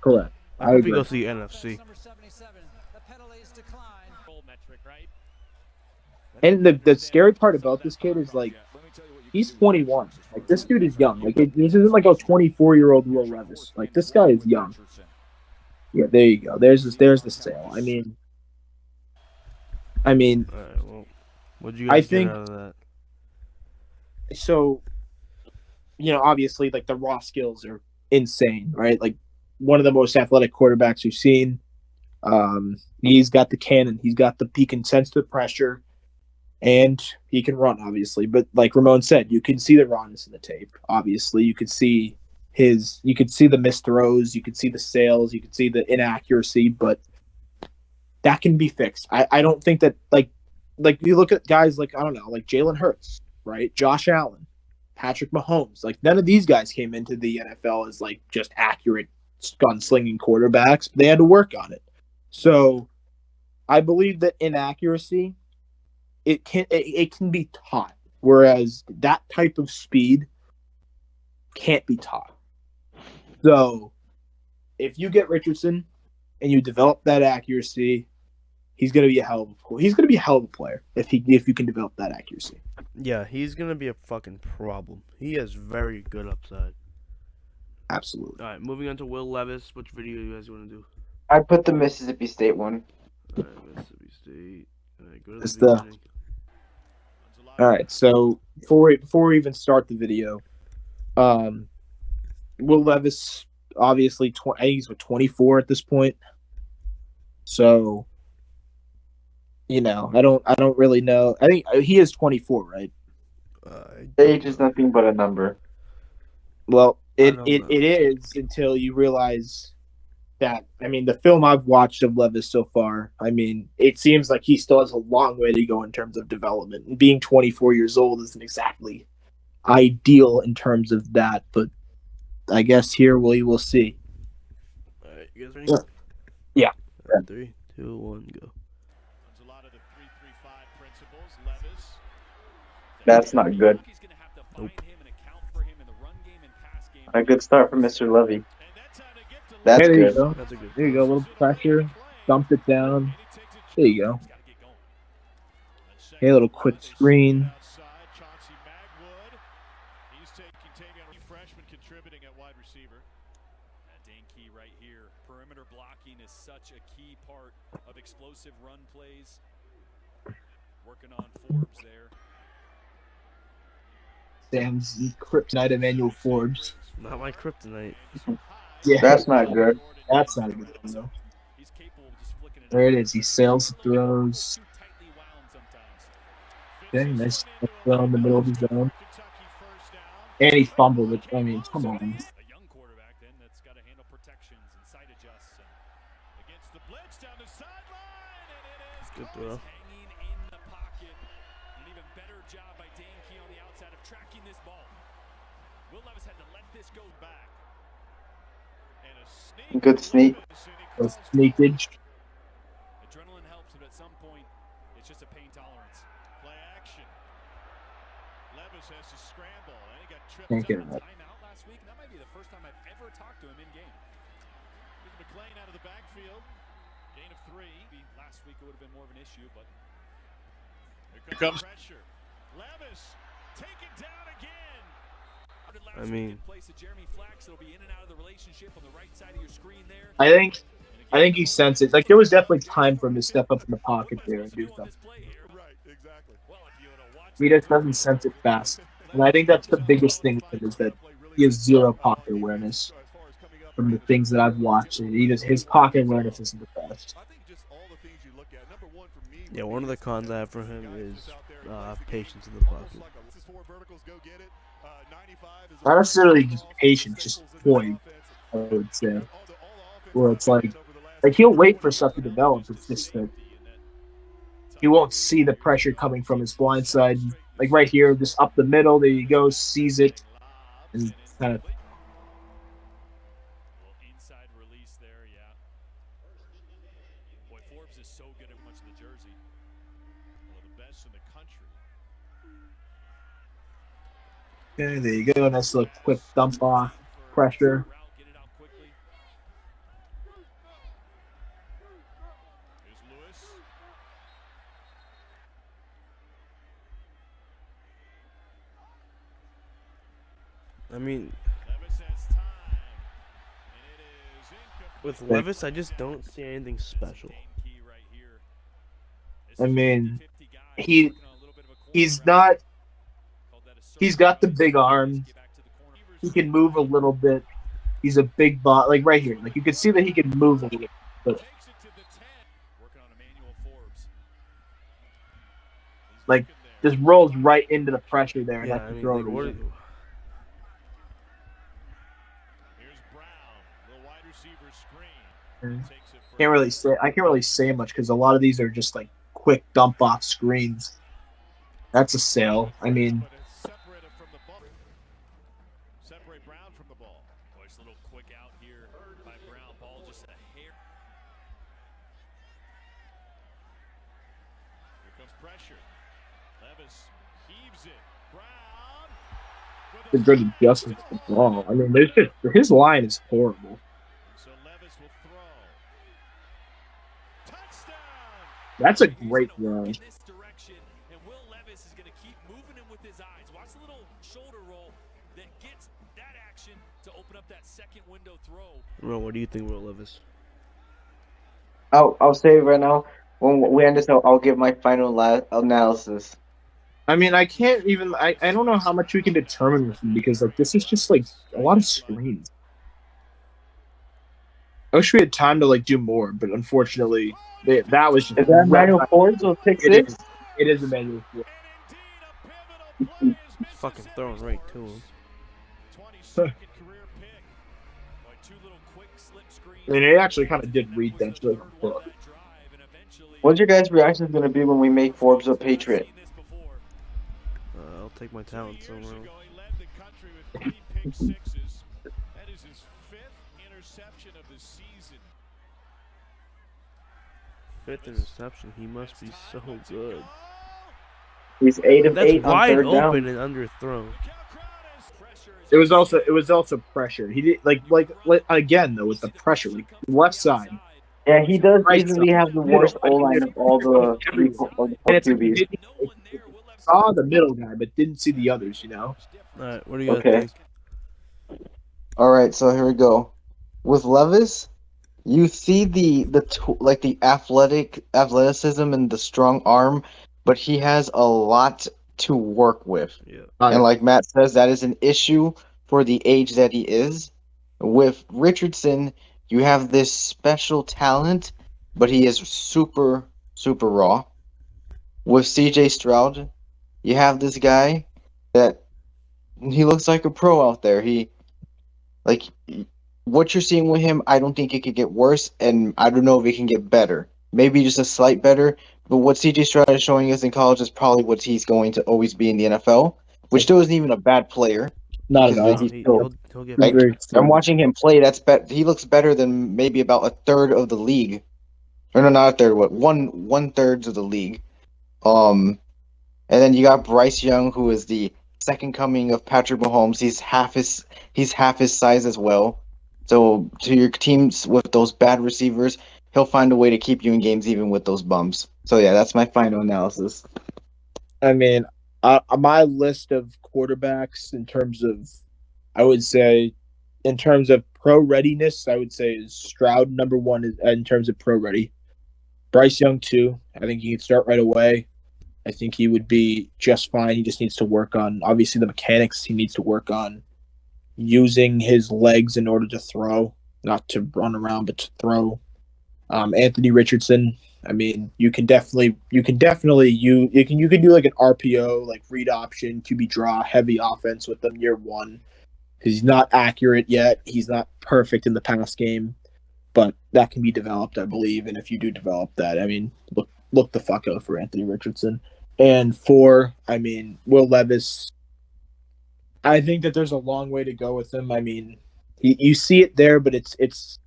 Correct. I hope he goes to the NFC. And the scary part about this kid is, like, he's 21. Like, this dude is young. Like, this isn't like a 24-year-old Will Levis. Like, this guy is young. Yeah, there you go. There's the sale. I mean, All right, well, what'd you guys get out of that? So, obviously, like, the raw skills are insane, right? Like, one of the most athletic quarterbacks we've seen. He's got the cannon. He can sense the pressure, and he can run, obviously. But like Ramon said, you can see the rawness in the tape. Obviously, you could see the missed throws, you could see the sails, you could see the inaccuracy, but that can be fixed. I don't think that like you look at guys like, I don't know, like Jalen Hurts, right? Josh Allen, Patrick Mahomes. Like, none of these guys came into the NFL as like just accurate gunslinging quarterbacks. They had to work on it. So I believe that inaccuracy, it can be taught, whereas that type of speed can't be taught. So if you get Richardson and you develop that accuracy, he's gonna be a hell of a player if you can develop that accuracy. Yeah, he's gonna be a fucking problem. He has very good upside. Absolutely. All right, moving on to Will Levis. Which video you guys want to do? I put the Mississippi State one. All right, Mississippi State. All right, go to It's the beginning. All right, so before we even start the video, Will Levis, obviously, I think he's 24 at this point. So, I don't really know. I think he is 24, right? Age is nothing but a number. Well, it know. is until you realize that, I mean, the film I've watched of Levis so far, I mean, it seems like he still has a long way to go in terms of development. And being 24 years old isn't exactly ideal in terms of that, but I guess here we will see. All right, you guys ready? Yeah. 3, 2, 1, go. That's not good. Nope. A good start from Mr. Levy. That's There you good. go. That's a good. There you go. A little pressure. Dumped it down. There you go. Okay, a little quick screen. He's taking a freshman contributing at wide receiver. Dane Key right here. Perimeter blocking is such a key part of explosive run plays. Working on Forbes there. Sam's kryptonite Emmanuel Forbes. Not my kryptonite. Yeah, That's not good. that's not a good thing, though. There it is. He sails, throws. Okay, nice throw in the middle of the zone. And he fumbled it. I mean, come on. A young quarterback then that's got to handle protections and side adjusts. Against the blitz down the sideline, and it is Good throw. Hanging in the pocket. An even better job by Dane Key on the outside of tracking this ball. Will Levis had to let this go back. and a sneak. Good sneak. Those sneakage. Adrenaline helps, but at some point, it's just a pain tolerance. Play action. Levis has to scramble, and he got tripped Can't get up. it right. Timeout last week. That might be the first time I've ever talked to him in game. Here's McClain out of the backfield. Gain of 3. Maybe last week it would have been more of an issue, but Here comes pressure. Levis taken down again. I mean, I think he sensed it. Like, there was definitely time for him to step up in the pocket there and do something. Right, exactly. He just doesn't sense it fast. And I think that's the biggest thing with him, is that he has zero pocket awareness. From the things that I've watched, his pocket awareness isn't the best. I think just all the things you look at. Number 1 for me. yeah, one of the cons I have for him is patience in the pocket. Not necessarily just patience, just point, I would say. Where it's like he'll wait for stuff to develop. It's just that he won't see the pressure coming from his blind side. Like right here, just up the middle. There you go. Sees it and kind of. Inside release there, yeah. Boy, Forbes is so good at much of the jersey. One of the best in the country. Okay, there you go. Nice little quick dump off pressure. Get it out quickly. Here's Lewis. I mean, Levis has time. And it is incomplete. with Levis, I just don't see anything special. Key right here. I mean, he's not. He's got the big arm. He can move a little bit. He's a big bot, like right here. Like you can see that he can move a little bit. But Takes it to the 10. Working on Emmanuel Forbes. He's like looking there. just rolls right into the pressure there and Yeah, has I to mean, throw like, it what? away. Here's Brown. The wide receiver screen. Mm. Takes it for I can't really say much because a lot of these are just like quick dump off screens. That's a sale. I mean, But it's separated from the ball. Separate Brown from the ball. Boy, it's a little quick out here by Brown. Ball just a hair. Here comes pressure. Levis heaves it. Brown. with the good adjustments to the ball. I mean, there's just his line is horrible. So Levis will throw. Touchdown. That's a great run. In this direction, and Will Levis is going to keep moving him with his eyes. Watch the little shoulder roll that gets that action to open up that second window throw. Ron, what do you think, Will Levis? I'll say right now, when we end this, I'll give my final analysis. I mean, I can't even. I don't know how much we can determine with him because like this is just like a lot of screens. I wish we had time to like do more, but unfortunately, that was just. Is that Emmanuel Forbes or pick It six? It is Emmanuel Forbes. And indeed, a pivotal play is missing. Fucking throwing right to him. 22nd career pick. Boy, two little quick slip screens. I mean, it actually kind of did read that shit. What's your guys' reaction going to be when we make Forbes a Patriot? I'll take my talent Years somewhere. ago, he led the country with 3 pick sixes. That is his 5th interception of the season. Fifth interception. He must be so good. He's 8 of That's 8 on wide third open down. and underthrown. It was also pressure. He did like again though with the pressure, like left side. Yeah, he does Right easily side. have the worst Middle. O-line of all the three And it's like, QBs. he saw the middle guy, but didn't see the others. You know. All right, what do you guys Okay. think? All right, so here we go. With Levis, you see the athleticism and the strong arm, but he has a lot to work with. Yeah. And like Matt says, that is an issue for the age that he is. With Richardson, you have this special talent, but he is super, super raw. With CJ Stroud, you have this guy that he looks like a pro out there. What you're seeing with him, I don't think it could get worse, and I don't know if it can get better. Maybe just a slight better, but what CJ Stroud is showing us in college is probably what he's going to always be in the NFL, which still isn't even a bad player. Not at Because all. he's He'll get Like, Very strong. I'm watching him play. He looks better than maybe about a third of the league, or no, not a third. One third of the league. And then you got Bryce Young, who is the second coming of Patrick Mahomes. He's half his size as well. So to your teams with those bad receivers, he'll find a way to keep you in games even with those bums. So yeah, that's my final analysis. I mean, my list of quarterbacks in terms of, I would say, in terms of pro readiness, I would say is Stroud number one in terms of pro ready. Bryce Young 2. I think he can start right away. I think he would be just fine. He just needs to work on, obviously, the mechanics. He needs to work on using his legs in order to throw, not to run around, but to throw. Anthony Richardson. I mean, you can definitely you can do like an RPO, like read option, QB draw, heavy offense with them year one. Because he's not accurate yet. He's not perfect in the pass game, but that can be developed, I believe. And if you do develop that, I mean, look, look the fuck out for Anthony Richardson. And 4, I mean, Will Levis. I think that there's a long way to go with him. I mean, you see it there, but it's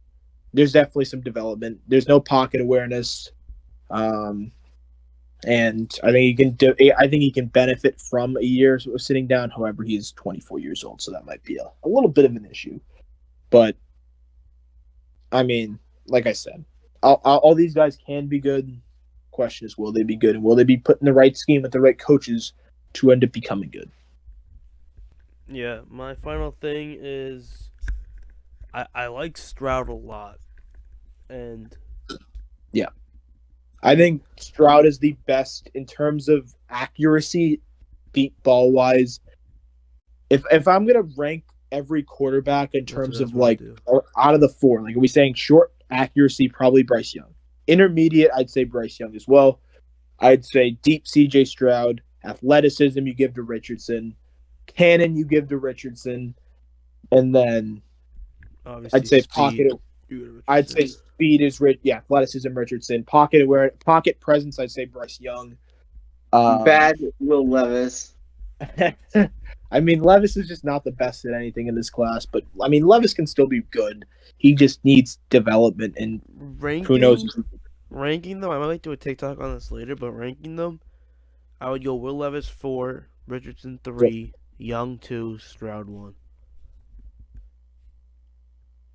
there's definitely some development. There's no pocket awareness, and I think he can do. I think he can benefit from a year of sitting down. However, he's 24 years old, so that might be a little bit of an issue. But I mean, like I said, all these guys can be good. Question is, will they be good, and will they be put in the right scheme with the right coaches to end up becoming good? Yeah, my final thing is I like Stroud a lot. And yeah, I think Stroud is the best in terms of accuracy, deep ball wise. If I'm gonna rank every quarterback in terms of like out of the 4, like are we saying short accuracy, probably Bryce Young. Intermediate, I'd say Bryce Young as well. I'd say deep CJ Stroud. Athleticism you give to Richardson. Cannon you give to Richardson. And then obviously I'd say speed. I'd say speed is athleticism Richardson. Pocket presence, I'd say Bryce Young. Bad Will Levis. I mean, Levis is just not the best at anything in this class, but I mean, Levis can still be good. He just needs development, and who knows? Ranking them, I might do a TikTok on this later, but ranking them, I would go Will Levis 4, Richardson 3, Young 2, Stroud 1.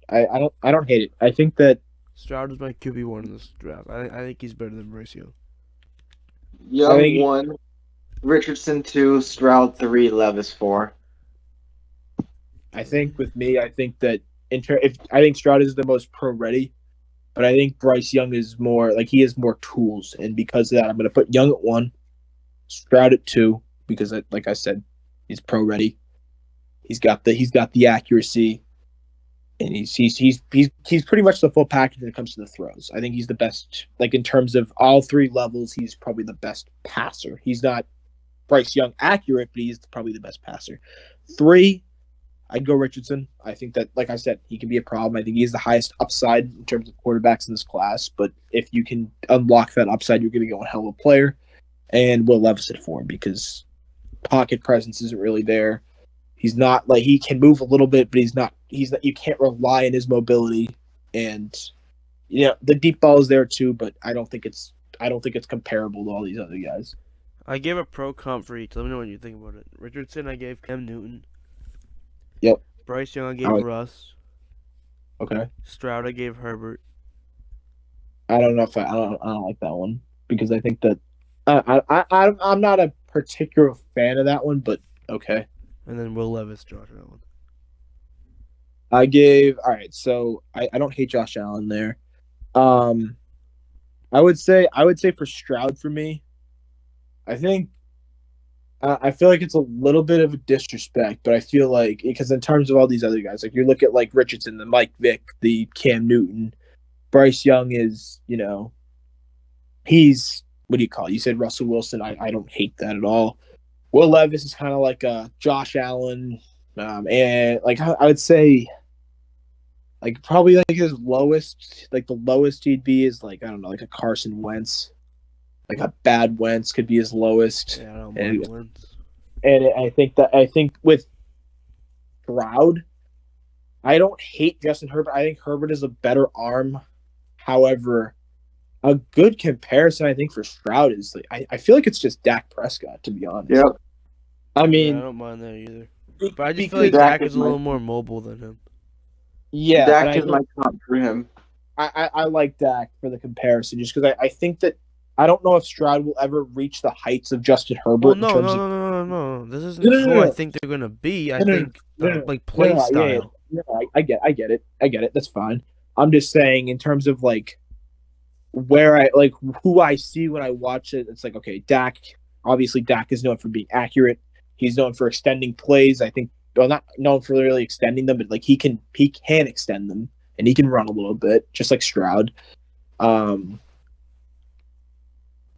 I don't hate it. I think that Stroud is my QB1 in this draft. I think he's better than Bryce Young. Young 1, Richardson 2, Stroud 3, Levis 4. I think with me, I think that I think Stroud is the most pro ready, but I think Bryce Young is more like he has more tools, and because of that, I'm going to put Young at 1, Stroud at 2, because like I said, he's pro ready. He's got the accuracy, and he's pretty much the full package when it comes to the throws. I think he's the best, like in terms of all 3 levels. He's probably the best passer. He's not Bryce Young accurate, but he's probably the best passer. 3, I'd go Richardson. I think that, like I said, he can be a problem. I think he's the highest upside in terms of quarterbacks in this class. But if you can unlock that upside, you're going to go a hell of a player. And Will Levis at 4, because pocket presence isn't really there. He's not like he can move a little bit, but he's not. You can't rely on his mobility, and the deep ball is there too. But I don't think it's comparable to all these other guys. I gave a pro comp for each. Let me know what you think about it. Richardson, I gave Cam Newton. Yep. Bryce Young, I gave Russ. Okay. Stroud, I gave Herbert. I don't know if I don't like that one, because I think that I'm not a particular fan of that one, but okay. And then Will Levis, Josh Allen. I gave so I don't hate Josh Allen there. I would say for Stroud, for me, I think I feel like it's a little bit of a disrespect, but I feel like because in terms of all these other guys, like you look at like Richardson, the Mike Vick, the Cam Newton, Bryce Young is, he's, what do you call it? You said Russell Wilson. I don't hate that at all. Will Levis is kind of like a Josh Allen, and like I would say, like probably like his lowest, like the lowest he'd be is like, I don't know, like a Carson Wentz. Like a bad Wentz could be his lowest. Yeah, I don't mind Wentz. And I think with Stroud, I don't hate Justin Herbert. I think Herbert is a better arm. However, a good comparison I think for Stroud is like I feel like it's just Dak Prescott, to be honest. Yep. I mean, I don't mind that either. But I just feel like Dak is a little more mobile than him. Yeah, Dak is my comp for him. I like Dak for the comparison, just because I think that I don't know if Stroud will ever reach the heights of Justin Herbert. Well, no. This isn't who I think they're gonna be. I think like play style. Yeah, I get it. That's fine. I'm just saying in terms of like where I like who I see when I watch it. It's like, okay, Dak. Obviously, Dak is known for being accurate. He's known for extending plays. I think, well, not known for really extending them, but like he can extend them, and he can run a little bit, just like Stroud.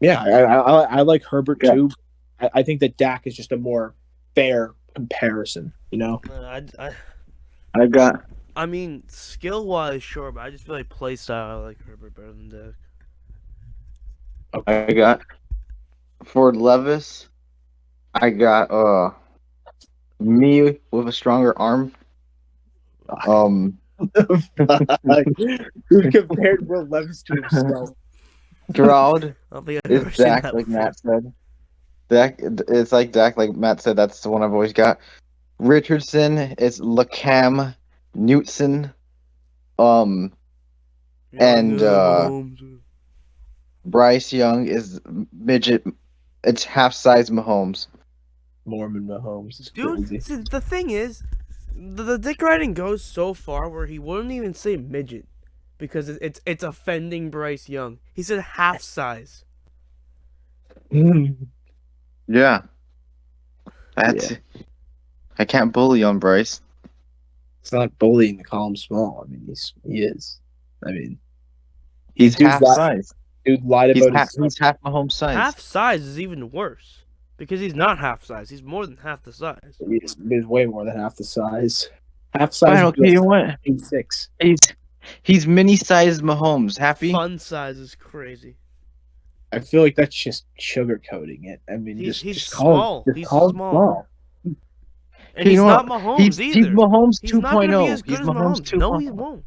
Yeah, I like Herbert too. I think that Dak is just a more fair comparison, I mean, skill wise, sure, but I just feel like play style. I like Herbert better than Dak. I got for Levis. I got me with a stronger arm. Who compared Will Levis to himself? Stroud I don't think I've is ever seen Dak, that like before. Matt said. Dak, it's like Dak, like Matt said. That's the one I've always got. Richardson is Lacam Newton. Young And Mahomes. Bryce Young is midget. It's half size Mahomes. Mormon Mahomes is Dude, crazy. see, the thing is, the dick riding goes so far where he wouldn't even say midget because it's offending Bryce Young. He said half size. Yeah, that's. Yeah. I can't bully on Bryce. It's not bullying to call him small. I mean, he is. I mean, He's half size. Dude lied about He's half Mahomes size. Half size is even worse because he's not half size. He's more than half the size. He's way more than half the size. Half size. Fine, okay, you what? 6. He's mini sized Mahomes. Happy? Fun size is crazy. I feel like that's just sugarcoating it. I mean, He's just small. call him, He's call him small. And You he's know not what? Mahomes either. He's Mahomes He's not going to be as 2.0. good He's as Mahomes Mahomes. No, he 2.0. won't.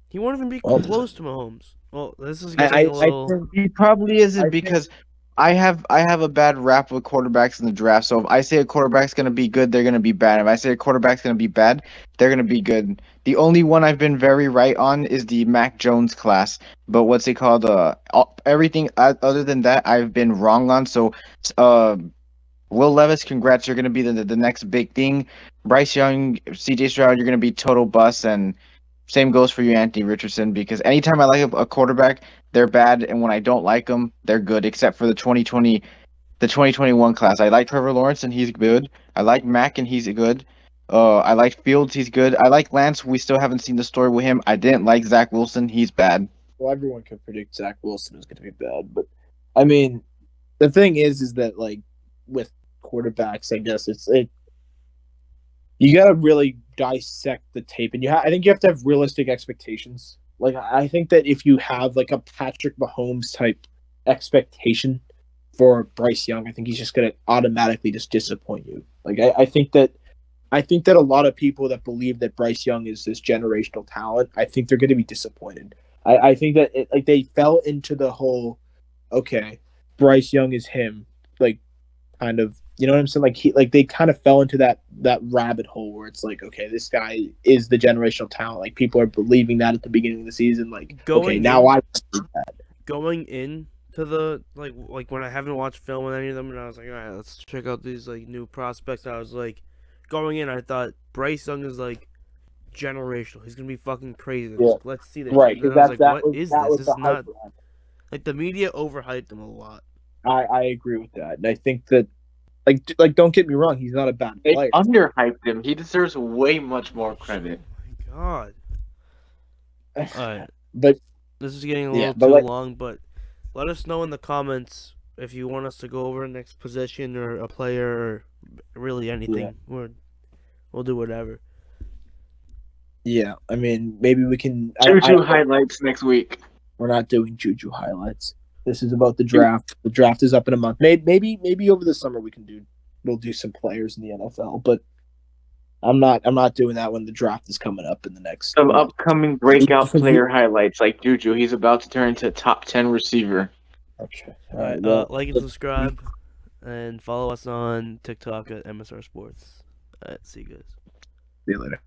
He won't even be Well, close to Mahomes. Well, this is getting a little. think He probably isn't because I have a bad rap with quarterbacks in the draft. So if I say a quarterback's gonna be good, they're gonna be bad. If I say a quarterback's gonna be bad, they're gonna be good. The only one I've been very right on is the Mac Jones class. But what's it called? Everything other than that, I've been wrong on. So, Will Levis, congrats! You're gonna be the next big thing. Bryce Young, C.J. Stroud, you're gonna be total bust, and same goes for you, Anthony Richardson. Because anytime I like a quarterback, they're bad, and when I don't like them, they're good. Except for the 2021 class. I like Trevor Lawrence, and he's good. I like Mack, and he's good. I like Fields, he's good. I like Lance. We still haven't seen the story with him. I didn't like Zach Wilson. He's bad. well, everyone could predict Zach Wilson was going to be bad, but I mean, the thing is that like with quarterbacks, I guess you got to really dissect the tape, and I think you have to have realistic expectations. Like I think that if you have like a Patrick Mahomes type expectation for Bryce Young, I think he's just going to automatically just disappoint you. Like I think that a lot of people that believe that Bryce Young is this generational talent, I think they're going to be disappointed. I think that like they fell into the whole, okay, Bryce Young is him, like kind of, you know what I'm saying? Like they kind of fell into that rabbit hole where it's like, okay, this guy is the generational talent. Like people are believing that at the beginning of the season. Like, okay, now I see that. Going in to the like when I haven't watched film with any of them, and I was like, all right, let's check out these like new prospects. I was like, going in, I thought Bryce Young is like generational. He's gonna be fucking crazy. Yeah. Let's see this. Right, And then I because was like, what is this? was This the is not hype around. like the media overhyped him a lot. I agree with that, and I think that like don't get me wrong, he's not a bad They player. underhyped him. He deserves way much more credit. Oh my god. Alright. But This is getting a Yeah, little but too like- long, but let us know in the comments if you want us to go over the next position or a player or really anything. We'll do whatever. yeah, I mean, maybe we can. Juju highlights next week. We're not doing Juju highlights. This is about the draft. The draft is up in a month. Maybe over the summer we'll do some players in the NFL, but I'm not doing that when the draft is coming up in the next. Some upcoming breakout player highlights like Juju. He's about to turn into a top 10 receiver. Okay. Alright, Well, like and subscribe and follow us on TikTok at MSR Sports. Alright, see you guys. see you later.